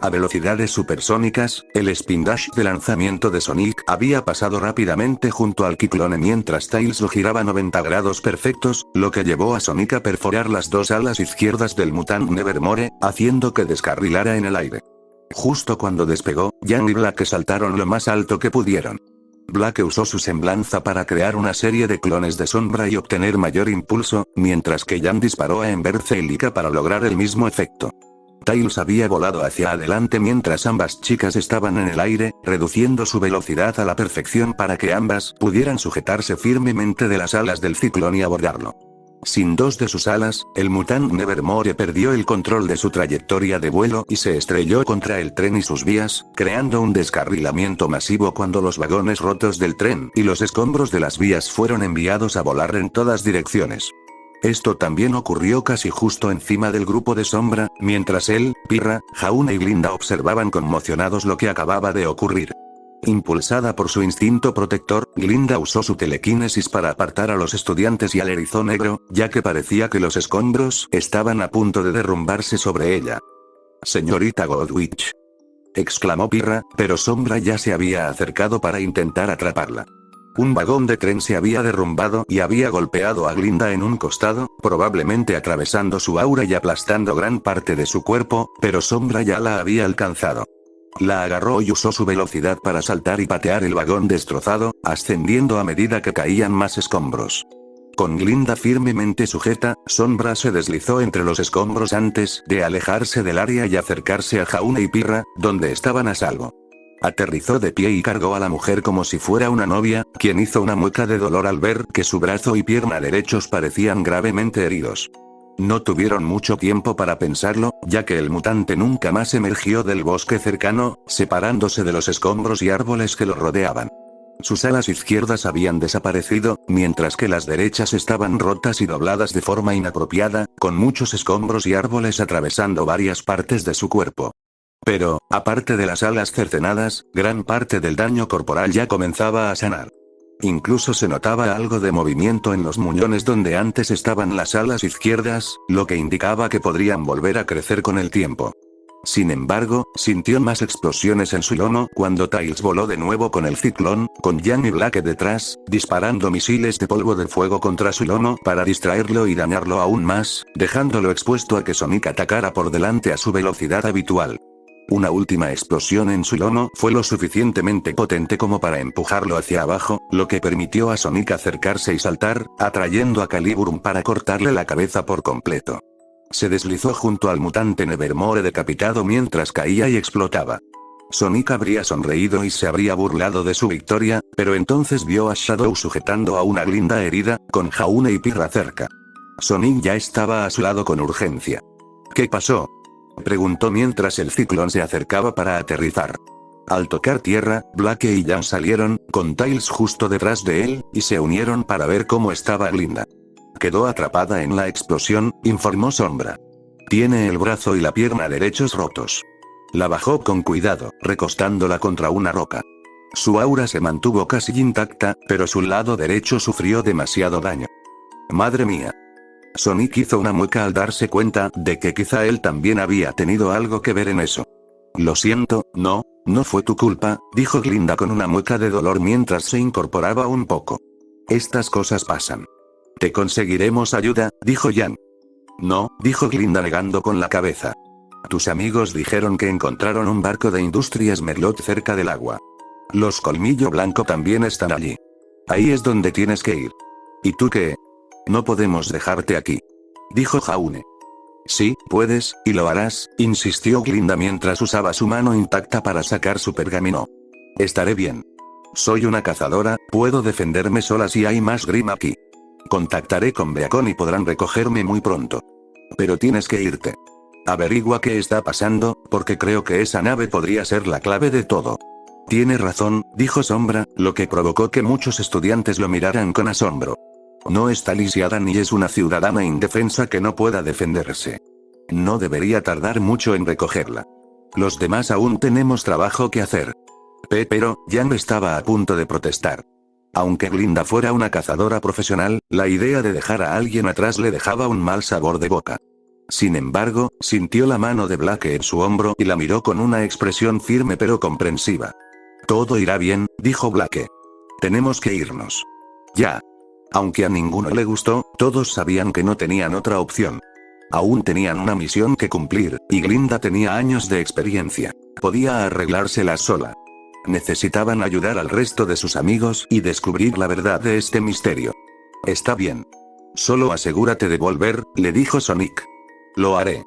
A velocidades supersónicas, el spin dash de lanzamiento de Sonic había pasado rápidamente junto al Kicklone mientras Tails lo giraba 90 grados perfectos, lo que llevó a Sonic a perforar las dos alas izquierdas del Mutant Nevermore, haciendo que descarrilara en el aire. Justo cuando despegó, Jan y Blake saltaron lo más alto que pudieron. Blake usó su semblanza para crear una serie de clones de sombra y obtener mayor impulso, mientras que Jan disparó a Emberce y Lika para lograr el mismo efecto. Tails había volado hacia adelante mientras ambas chicas estaban en el aire, reduciendo su velocidad a la perfección para que ambas pudieran sujetarse firmemente de las alas del ciclón y abordarlo. Sin dos de sus alas, el Mutant Nevermore perdió el control de su trayectoria de vuelo y se estrelló contra el tren y sus vías, creando un descarrilamiento masivo cuando los vagones rotos del tren y los escombros de las vías fueron enviados a volar en todas direcciones. Esto también ocurrió casi justo encima del grupo de sombra, mientras él, Pirra, Jauna y Glinda observaban conmocionados lo que acababa de ocurrir. Impulsada por su instinto protector, Glinda usó su telequinesis para apartar a los estudiantes y al erizo negro, ya que parecía que los escombros estaban a punto de derrumbarse sobre ella. «Señorita Goldwitch», exclamó Pirra, pero Sombra ya se había acercado para intentar atraparla. Un vagón de tren se había derrumbado y había golpeado a Glinda en un costado, probablemente atravesando su aura y aplastando gran parte de su cuerpo, pero Sombra ya la había alcanzado. La agarró y usó su velocidad para saltar y patear el vagón destrozado, ascendiendo a medida que caían más escombros. Con Glinda firmemente sujeta, Sombra se deslizó entre los escombros antes de alejarse del área y acercarse a Jauna y Pirra, donde estaban a salvo. Aterrizó de pie y cargó a la mujer como si fuera una novia, quien hizo una mueca de dolor al ver que su brazo y pierna derechos parecían gravemente heridos. No tuvieron mucho tiempo para pensarlo, ya que el mutante nunca más emergió del bosque cercano, separándose de los escombros y árboles que lo rodeaban. Sus alas izquierdas habían desaparecido, mientras que las derechas estaban rotas y dobladas de forma inapropiada, con muchos escombros y árboles atravesando varias partes de su cuerpo. Pero, aparte de las alas cercenadas, gran parte del daño corporal ya comenzaba a sanar. Incluso se notaba algo de movimiento en los muñones donde antes estaban las alas izquierdas, lo que indicaba que podrían volver a crecer con el tiempo. Sin embargo, sintió más explosiones en su lomo cuando Tails voló de nuevo con el ciclón, con Jan y Blake detrás, disparando misiles de polvo de fuego contra su lomo para distraerlo y dañarlo aún más, dejándolo expuesto a que Sonic atacara por delante a su velocidad habitual. Una última explosión en su lomo fue lo suficientemente potente como para empujarlo hacia abajo, lo que permitió a Sonic acercarse y saltar, atrayendo a Caliburum para cortarle la cabeza por completo. Se deslizó junto al mutante Nevermore decapitado mientras caía y explotaba. Sonic habría sonreído y se habría burlado de su victoria, pero entonces vio a Shadow sujetando a una Glinda herida, con Jaune y Pirra cerca. Sonic ya estaba a su lado con urgencia. ¿Qué pasó?, preguntó mientras el ciclón se acercaba para aterrizar. Al tocar tierra, Blake y Jan salieron, con Tails justo detrás de él, y se unieron para ver cómo estaba Glinda. Quedó atrapada en la explosión, informó Sombra. Tiene el brazo y la pierna derechos rotos. La bajó con cuidado, recostándola contra una roca. Su aura se mantuvo casi intacta, pero su lado derecho sufrió demasiado daño. Madre mía. Sonic hizo una mueca al darse cuenta de que quizá él también había tenido algo que ver en eso. Lo siento, no fue tu culpa, dijo Glinda con una mueca de dolor mientras se incorporaba un poco. Estas cosas pasan. Te conseguiremos ayuda, dijo Jan. No, dijo Glinda negando con la cabeza. Tus amigos dijeron que encontraron un barco de Industrias Merlot cerca del agua. Los Colmillo Blanco también están allí. Ahí es donde tienes que ir. ¿Y tú qué? No podemos dejarte aquí, dijo Jaune. Sí, puedes, y lo harás, insistió Glinda mientras usaba su mano intacta para sacar su pergamino. Estaré bien. Soy una cazadora, puedo defenderme sola si hay más Grim aquí. Contactaré con Beacon y podrán recogerme muy pronto. Pero tienes que irte. Averigua qué está pasando, porque creo que esa nave podría ser la clave de todo. Tiene razón, dijo Sombra, lo que provocó que muchos estudiantes lo miraran con asombro. No está lisiada ni es una ciudadana indefensa que no pueda defenderse. No debería tardar mucho en recogerla. Los demás aún tenemos trabajo que hacer. Pero, Jan estaba a punto de protestar. Aunque Glinda fuera una cazadora profesional, la idea de dejar a alguien atrás le dejaba un mal sabor de boca. Sin embargo, sintió la mano de Blake en su hombro y la miró con una expresión firme pero comprensiva. Todo irá bien, dijo Blake. Tenemos que irnos. Ya. Aunque a ninguno le gustó, todos sabían que no tenían otra opción. Aún tenían una misión que cumplir, y Glinda tenía años de experiencia. Podía arreglárselas sola. Necesitaban ayudar al resto de sus amigos y descubrir la verdad de este misterio. Está bien. Solo asegúrate de volver, le dijo Sonic. Lo haré.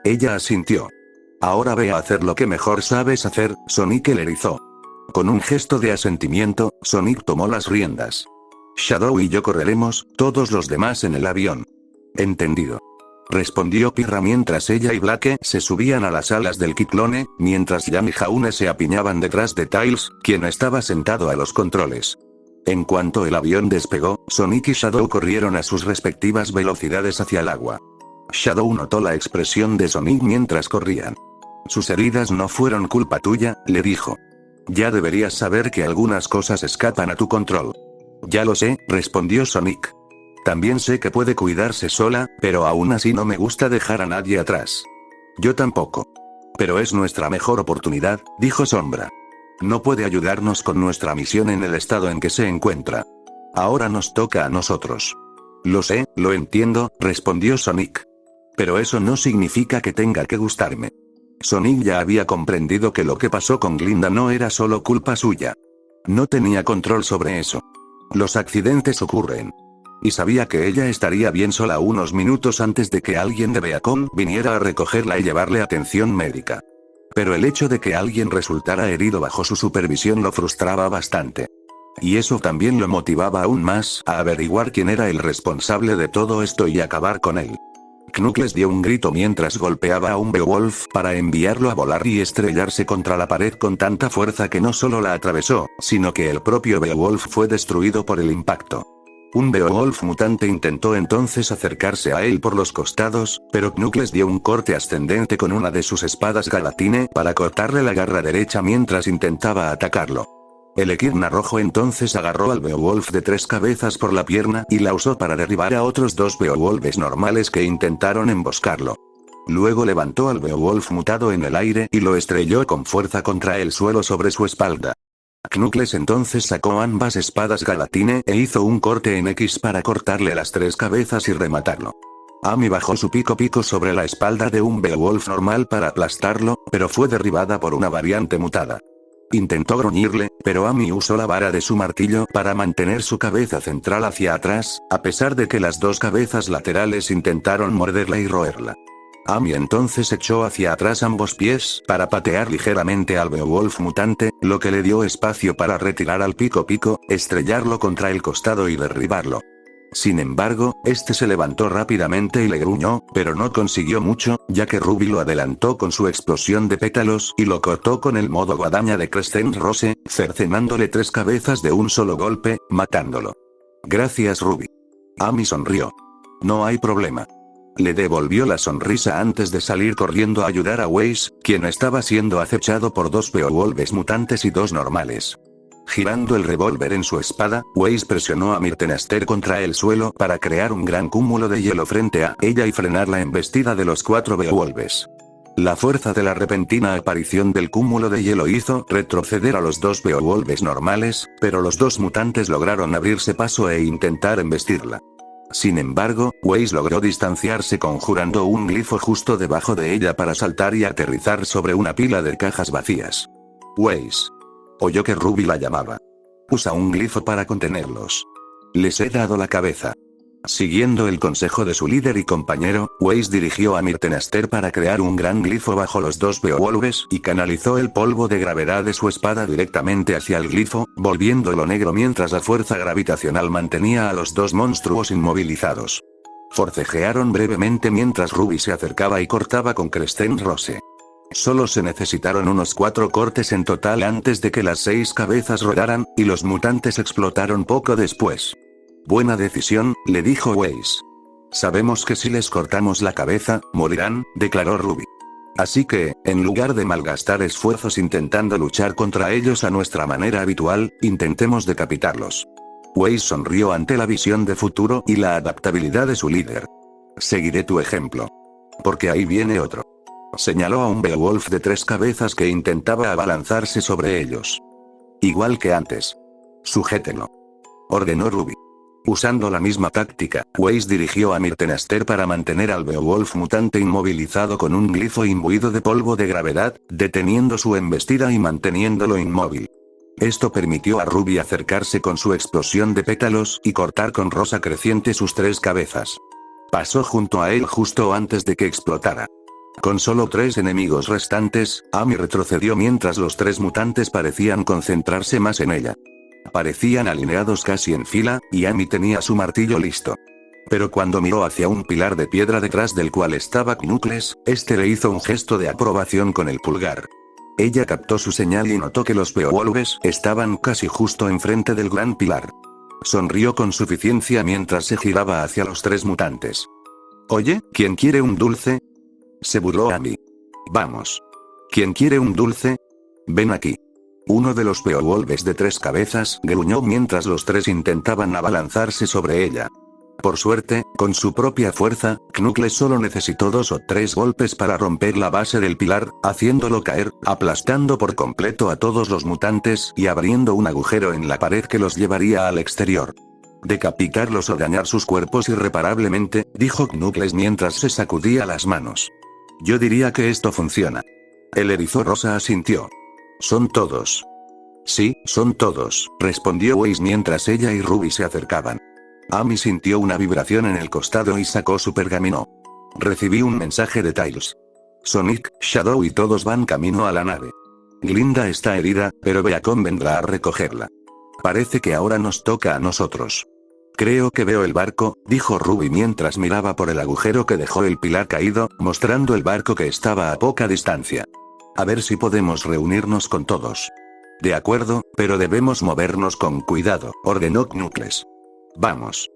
Ella asintió. Ahora ve a hacer lo que mejor sabes hacer, Sonic le erizó. Con un gesto de asentimiento, Sonic tomó las riendas. Shadow y yo correremos, todos los demás en el avión. Entendido. Respondió Pirra mientras ella y Blake se subían a las alas del Kiklone, mientras Jan y Jaune se apiñaban detrás de Tails, quien estaba sentado a los controles. En cuanto el avión despegó, Sonic y Shadow corrieron a sus respectivas velocidades hacia el agua. Shadow notó la expresión de Sonic mientras corrían. Sus heridas no fueron culpa tuya, le dijo. Ya deberías saber que algunas cosas escapan a tu control. Ya lo sé, respondió Sonic. También sé que puede cuidarse sola, pero aún así no me gusta dejar a nadie atrás. Yo tampoco. Pero es nuestra mejor oportunidad, dijo Sombra. No puede ayudarnos con nuestra misión en el estado en que se encuentra. Ahora nos toca a nosotros. Lo sé, lo entiendo, respondió Sonic. Pero eso no significa que tenga que gustarme. Sonic ya había comprendido que lo que pasó con Glinda no era solo culpa suya. No tenía control sobre eso. Los accidentes ocurren. Y sabía que ella estaría bien sola unos minutos antes de que alguien de Beacon viniera a recogerla y llevarle atención médica. Pero el hecho de que alguien resultara herido bajo su supervisión lo frustraba bastante. Y eso también lo motivaba aún más a averiguar quién era el responsable de todo esto y acabar con él. Knuckles dio un grito mientras golpeaba a un Beowulf para enviarlo a volar y estrellarse contra la pared con tanta fuerza que no solo la atravesó, sino que el propio Beowulf fue destruido por el impacto. Un Beowulf mutante intentó entonces acercarse a él por los costados, pero Knuckles dio un corte ascendente con una de sus espadas Galatine para cortarle la garra derecha mientras intentaba atacarlo. El Equidna rojo entonces agarró al Beowulf de 3 cabezas por la pierna y la usó para derribar a otros 2 Beowulfs normales que intentaron emboscarlo. Luego levantó al Beowulf mutado en el aire y lo estrelló con fuerza contra el suelo sobre su espalda. Knuckles entonces sacó ambas espadas Galatine e hizo un corte en X para cortarle las 3 cabezas y rematarlo. Amy bajó su pico sobre la espalda de un Beowulf normal para aplastarlo, pero fue derribada por una variante mutada. Intentó gruñirle, pero Amy usó la vara de su martillo para mantener su cabeza central hacia atrás, a pesar de que las 2 cabezas laterales intentaron morderla y roerla. Amy entonces echó hacia atrás ambos pies para patear ligeramente al Beowulf mutante, lo que le dio espacio para retirar al pico, estrellarlo contra el costado y derribarlo. Sin embargo, este se levantó rápidamente y le gruñó, pero no consiguió mucho, ya que Ruby lo adelantó con su explosión de pétalos y lo cortó con el modo guadaña de Crescent Rose, cercenándole 3 cabezas de un solo golpe, matándolo. Gracias, Ruby. Amy sonrió. No hay problema. Le devolvió la sonrisa antes de salir corriendo a ayudar a Weiss, quien estaba siendo acechado por 2 Beowulfs mutantes y 2 normales. Girando el revólver en su espada, Weiss presionó a Myrtenaster contra el suelo para crear un gran cúmulo de hielo frente a ella y frenar la embestida de los 4 Beowulfs. La fuerza de la repentina aparición del cúmulo de hielo hizo retroceder a los 2 Beowulfs normales, pero los 2 mutantes lograron abrirse paso e intentar embestirla. Sin embargo, Weiss logró distanciarse conjurando un glifo justo debajo de ella para saltar y aterrizar sobre una pila de cajas vacías. Weiss. Oyó que Ruby la llamaba. Usa un glifo para contenerlos. Les he dado la cabeza. Siguiendo el consejo de su líder y compañero, Weiss dirigió a Myrtenaster para crear un gran glifo bajo los 2 Beowulfs y canalizó el polvo de gravedad de su espada directamente hacia el glifo, volviéndolo negro mientras la fuerza gravitacional mantenía a los 2 monstruos inmovilizados. Forcejearon brevemente mientras Ruby se acercaba y cortaba con Crescent Rose. Solo se necesitaron unos 4 cortes en total antes de que las 6 cabezas rodaran, y los mutantes explotaron poco después. Buena decisión, le dijo Weiss. Sabemos que si les cortamos la cabeza, morirán, declaró Ruby. Así que, en lugar de malgastar esfuerzos intentando luchar contra ellos a nuestra manera habitual, intentemos decapitarlos. Weiss sonrió ante la visión de futuro y la adaptabilidad de su líder. Seguiré tu ejemplo. Porque ahí viene otro. Señaló a un Beowulf de 3 cabezas que intentaba abalanzarse sobre ellos. Igual que antes. Sujétenlo. Ordenó Ruby. Usando la misma táctica, Weiss dirigió a Myrtenaster para mantener al Beowulf mutante inmovilizado con un glifo imbuido de polvo de gravedad, deteniendo su embestida y manteniéndolo inmóvil. Esto permitió a Ruby acercarse con su explosión de pétalos y cortar con rosa creciente sus 3 cabezas. Pasó junto a él justo antes de que explotara. Con solo 3 enemigos restantes, Amy retrocedió mientras los 3 mutantes parecían concentrarse más en ella. Parecían alineados casi en fila, y Amy tenía su martillo listo. Pero cuando miró hacia un pilar de piedra detrás del cual estaba Knuckles, este le hizo un gesto de aprobación con el pulgar. Ella captó su señal y notó que los Beowulfs estaban casi justo enfrente del gran pilar. Sonrió con suficiencia mientras se giraba hacia los 3 mutantes. «Oye, ¿quién quiere un dulce?», se burló Amy. «Vamos. ¿Quién quiere un dulce? Ven aquí». Uno de los Beowulfs de 3 cabezas gruñó mientras los 3 intentaban abalanzarse sobre ella. Por suerte, con su propia fuerza, Knuckles solo necesitó 2 o 3 golpes para romper la base del pilar, haciéndolo caer, aplastando por completo a todos los mutantes y abriendo un agujero en la pared que los llevaría al exterior. «Decapitarlos o dañar sus cuerpos irreparablemente», dijo Knuckles mientras se sacudía las manos. «Yo diría que esto funciona». El erizo rosa asintió. «Son todos». «Sí, son todos», respondió Weiss mientras ella y Ruby se acercaban. Amy sintió una vibración en el costado y sacó su pergamino. «Recibí un mensaje de Tails. Sonic, Shadow y todos van camino a la nave. Glinda está herida, pero Beacon vendrá a recogerla. Parece que ahora nos toca a nosotros». «Creo que veo el barco», dijo Ruby mientras miraba por el agujero que dejó el pilar caído, mostrando el barco que estaba a poca distancia. «A ver si podemos reunirnos con todos». «De acuerdo, pero debemos movernos con cuidado», ordenó Knuckles. «Vamos».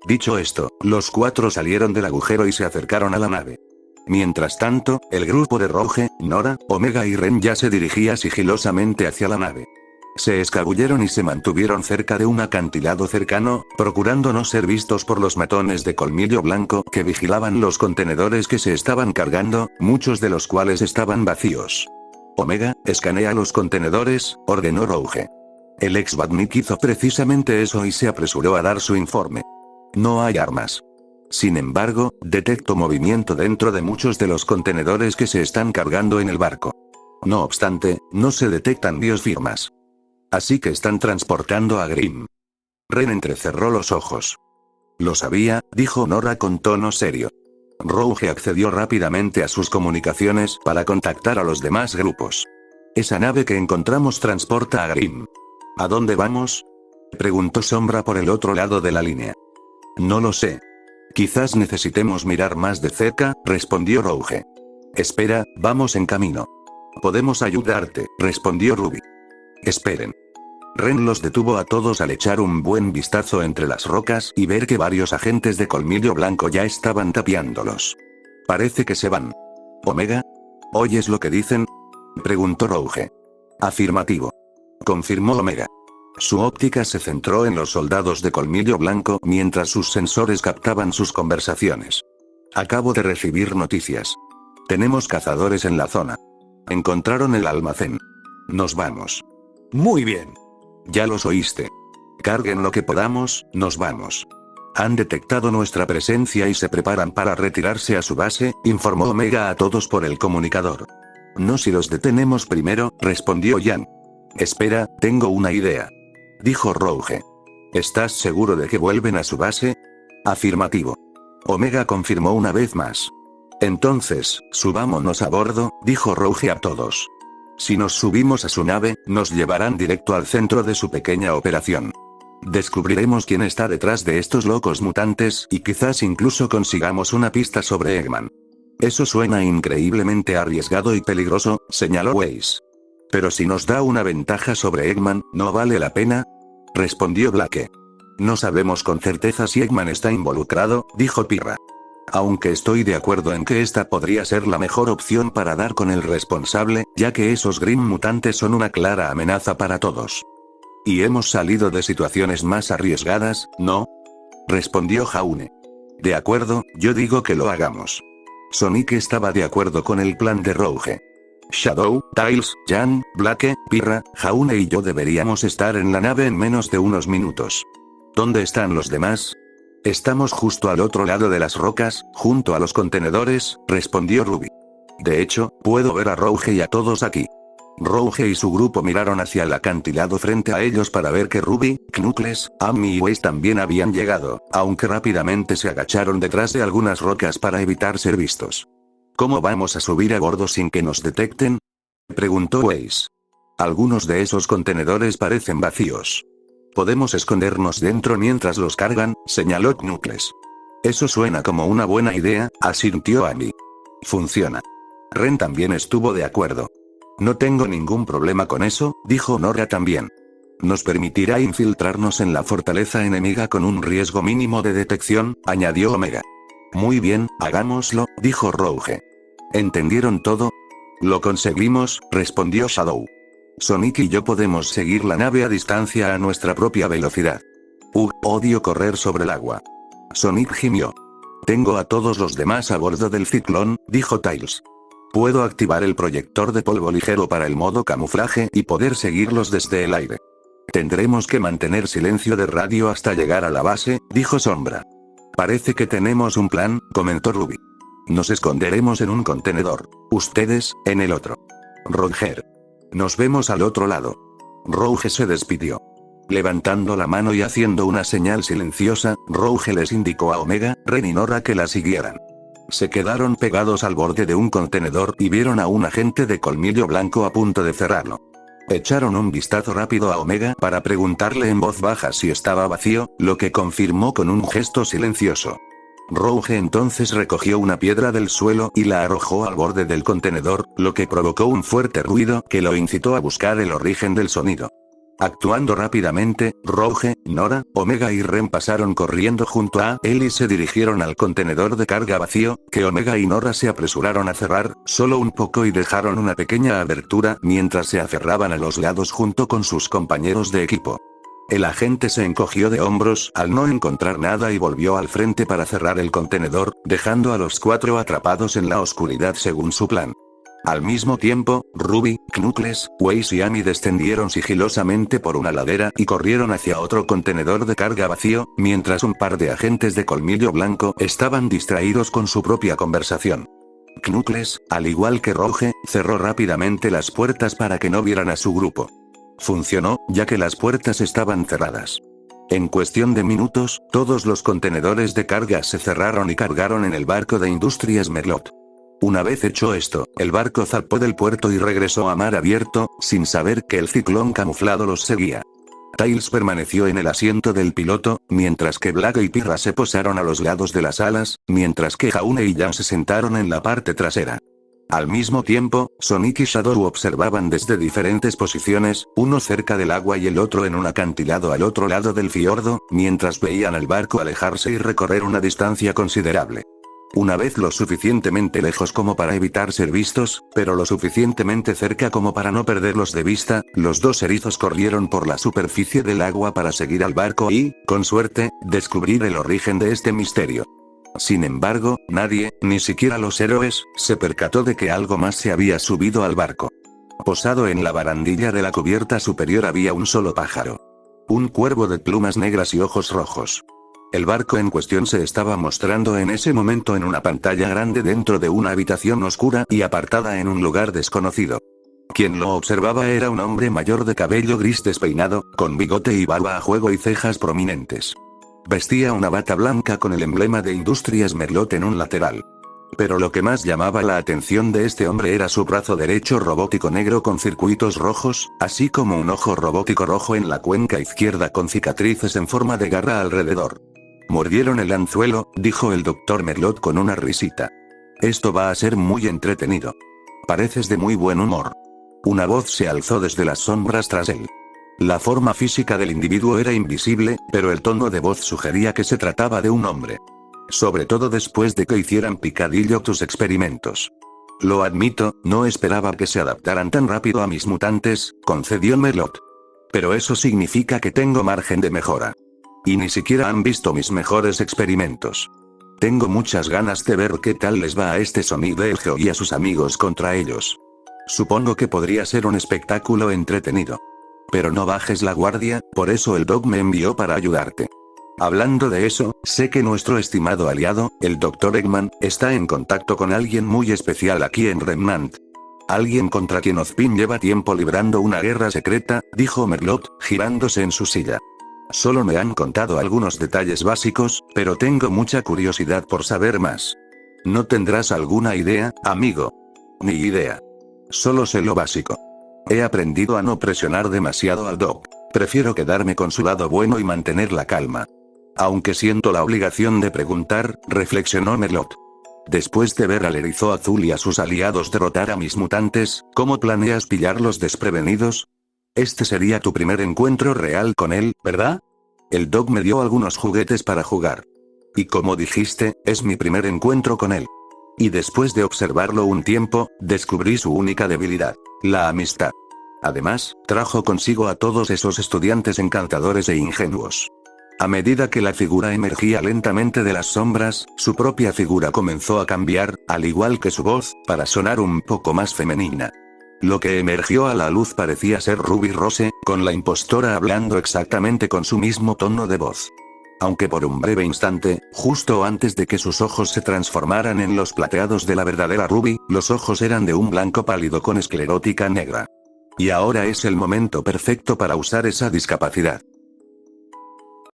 Dicho esto, los 4 salieron del agujero y se acercaron a la nave. Mientras tanto, el grupo de Rouge, Nora, Omega y Ren ya se dirigía sigilosamente hacia la nave. Se escabulleron y se mantuvieron cerca de un acantilado cercano, procurando no ser vistos por los matones de colmillo blanco que vigilaban los contenedores que se estaban cargando, muchos de los cuales estaban vacíos. «Omega, escanea los contenedores», ordenó Rouge. El ex Badnik hizo precisamente eso y se apresuró a dar su informe. «No hay armas. Sin embargo, detecto movimiento dentro de muchos de los contenedores que se están cargando en el barco. No obstante, no se detectan biofirmas. Así que están transportando a Grimm». Ren entrecerró los ojos. «Lo sabía», dijo Nora con tono serio. Rouge accedió rápidamente a sus comunicaciones para contactar a los demás grupos. «Esa nave que encontramos transporta a Grimm. ¿A dónde vamos?», preguntó Sombra por el otro lado de la línea. «No lo sé. Quizás necesitemos mirar más de cerca», respondió Rouge. «Espera, vamos en camino». «Podemos ayudarte», respondió Ruby. «Esperen». Ren los detuvo a todos al echar un buen vistazo entre las rocas y ver que varios agentes de colmillo blanco ya estaban tapiándolos. «Parece que se van». «Omega, ¿oyes lo que dicen?», preguntó Rouge. «Afirmativo», confirmó Omega. Su óptica se centró en los soldados de colmillo blanco mientras sus sensores captaban sus conversaciones. «Acabo de recibir noticias. Tenemos cazadores en la zona. Encontraron el almacén. Nos vamos». «Muy bien. Ya los oíste. Carguen lo que podamos, nos vamos». «Han detectado nuestra presencia y se preparan para retirarse a su base», informó Omega a todos por el comunicador. «No si los detenemos primero», respondió Jan. «Espera, tengo una idea», dijo Rouge. «¿Estás seguro de que vuelven a su base?». «Afirmativo». Omega confirmó una vez más. «Entonces, subámonos a bordo», dijo Rouge a todos. «Si nos subimos a su nave, nos llevarán directo al centro de su pequeña operación. Descubriremos quién está detrás de estos locos mutantes y quizás incluso consigamos una pista sobre Eggman». Eso suena increíblemente arriesgado y peligroso, señaló Weiss. Pero si nos da una ventaja sobre Eggman, ¿no vale la pena? Respondió Blake. No sabemos con certeza si Eggman está involucrado, dijo Pirra. Aunque estoy de acuerdo en que esta podría ser la mejor opción para dar con el responsable, ya que esos Green mutantes son una clara amenaza para todos. Y hemos salido de situaciones más arriesgadas, ¿no? Respondió Jaune. De acuerdo, yo digo que lo hagamos. Sonic estaba de acuerdo con el plan de Rouge. Shadow, Tails, Jan, Blake, Pirra, Jaune y yo deberíamos estar en la nave en menos de unos minutos. ¿Dónde están los demás? Estamos justo al otro lado de las rocas, junto a los contenedores, respondió Ruby. De hecho, puedo ver a Rouge y a todos aquí. Rouge y su grupo miraron hacia el acantilado frente a ellos para ver que Ruby, Knuckles, Amy y Weiss también habían llegado, aunque rápidamente se agacharon detrás de algunas rocas para evitar ser vistos. ¿Cómo vamos a subir a bordo sin que nos detecten? Preguntó Weiss. Algunos de esos contenedores parecen vacíos. Podemos escondernos dentro mientras los cargan, señaló Knuckles. Eso suena como una buena idea, asintió Amy. Funciona. Ren también estuvo de acuerdo. No tengo ningún problema con eso, dijo Nora también. Nos permitirá infiltrarnos en la fortaleza enemiga con un riesgo mínimo de detección, añadió Omega. Muy bien, hagámoslo, dijo Rouge. ¿Entendieron todo? Lo conseguimos, respondió Shadow. Sonic y yo podemos seguir la nave a distancia a nuestra propia velocidad. Odio correr sobre el agua. Sonic gimió. Tengo a todos los demás a bordo del ciclón, dijo Tails. Puedo activar el proyector de polvo ligero para el modo camuflaje y poder seguirlos desde el aire. Tendremos que mantener silencio de radio hasta llegar a la base, dijo Sombra. Parece que tenemos un plan, comentó Ruby. Nos esconderemos en un contenedor. Ustedes, en el otro. Roger. Nos vemos al otro lado. Rouge se despidió. Levantando la mano y haciendo una señal silenciosa, Rouge les indicó a Omega, Ren y Nora que la siguieran. Se quedaron pegados al borde de un contenedor y vieron a un agente de colmillo blanco a punto de cerrarlo. Echaron un vistazo rápido a Omega para preguntarle en voz baja si estaba vacío, lo que confirmó con un gesto silencioso. Rouge entonces recogió una piedra del suelo y la arrojó al borde del contenedor, lo que provocó un fuerte ruido que lo incitó a buscar el origen del sonido. Actuando rápidamente, Rouge, Nora, Omega y Ren pasaron corriendo junto a él y se dirigieron al contenedor de carga vacío, que Omega y Nora se apresuraron a cerrar, solo un poco y dejaron una pequeña abertura mientras se aferraban a los lados junto con sus compañeros de equipo. El agente se encogió de hombros al no encontrar nada y volvió al frente para cerrar el contenedor, dejando a los cuatro atrapados en la oscuridad según su plan. Al mismo tiempo, Ruby, Knuckles, Weiss y Amy descendieron sigilosamente por una ladera y corrieron hacia otro contenedor de carga vacío, mientras un par de agentes de colmillo blanco estaban distraídos con su propia conversación. Knuckles, al igual que Rouge, cerró rápidamente las puertas para que no vieran a su grupo. Funcionó, ya que las puertas estaban cerradas. En cuestión de minutos, todos los contenedores de carga se cerraron y cargaron en el barco de Industrias Merlot. Una vez hecho esto, el barco zarpó del puerto y regresó a mar abierto, sin saber que el ciclón camuflado los seguía. Tails permaneció en el asiento del piloto, mientras que Blake y Pirra se posaron a los lados de las alas, mientras que Jaune y Jan se sentaron en la parte trasera. Al mismo tiempo, Sonic y Shadow observaban desde diferentes posiciones, uno cerca del agua y el otro en un acantilado al otro lado del fiordo, mientras veían el barco alejarse y recorrer una distancia considerable. Una vez lo suficientemente lejos como para evitar ser vistos, pero lo suficientemente cerca como para no perderlos de vista, los dos erizos corrieron por la superficie del agua para seguir al barco y, con suerte, descubrir el origen de este misterio. Sin embargo, nadie, ni siquiera los héroes, se percató de que algo más se había subido al barco. Posado en la barandilla de la cubierta superior había un solo pájaro. Un cuervo de plumas negras y ojos rojos. El barco en cuestión se estaba mostrando en ese momento en una pantalla grande dentro de una habitación oscura y apartada en un lugar desconocido. Quien lo observaba era un hombre mayor de cabello gris despeinado, con bigote y barba a juego y cejas prominentes. Vestía una bata blanca con el emblema de Industrias Merlot en un lateral. Pero lo que más llamaba la atención de este hombre era su brazo derecho robótico negro con circuitos rojos, así como un ojo robótico rojo en la cuenca izquierda con cicatrices en forma de garra alrededor. Mordieron el anzuelo, dijo el Dr. Merlot con una risita. Esto va a ser muy entretenido. Pareces de muy buen humor. Una voz se alzó desde las sombras tras él. La forma física del individuo era invisible, pero el tono de voz sugería que se trataba de un hombre. Sobre todo después de que hicieran picadillo tus experimentos. Lo admito, no esperaba que se adaptaran tan rápido a mis mutantes, concedió Merlot. Pero eso significa que tengo margen de mejora. Y ni siquiera han visto mis mejores experimentos. Tengo muchas ganas de ver qué tal les va a este Sonic the Hedgehog y a sus amigos contra ellos. Supongo que podría ser un espectáculo entretenido. Pero no bajes la guardia, por eso el Doc me envió para ayudarte. Hablando de eso, sé que nuestro estimado aliado, el Dr. Eggman, está en contacto con alguien muy especial aquí en Remnant. Alguien contra quien Ozpin lleva tiempo librando una guerra secreta, dijo Merlot, girándose en su silla. Solo me han contado algunos detalles básicos, pero tengo mucha curiosidad por saber más. ¿No tendrás alguna idea, amigo? Ni idea. Solo sé lo básico. He aprendido a no presionar demasiado al Doc. Prefiero quedarme con su lado bueno y mantener la calma. Aunque siento la obligación de preguntar, reflexionó Merlot. Después de ver al erizo azul y a sus aliados derrotar a mis mutantes, ¿cómo planeas pillarlos desprevenidos? Este sería tu primer encuentro real con él, ¿verdad? El Doc me dio algunos juguetes para jugar. Y como dijiste, es mi primer encuentro con él. Y después de observarlo un tiempo, descubrí su única debilidad, la amistad. Además, trajo consigo a todos esos estudiantes encantadores e ingenuos. A medida que la figura emergía lentamente de las sombras, su propia figura comenzó a cambiar, al igual que su voz, para sonar un poco más femenina. Lo que emergió a la luz parecía ser Ruby Rose, con la impostora hablando exactamente con su mismo tono de voz. Aunque por un breve instante, justo antes de que sus ojos se transformaran en los plateados de la verdadera Ruby, los ojos eran de un blanco pálido con esclerótica negra. Y ahora es el momento perfecto para usar esa discapacidad.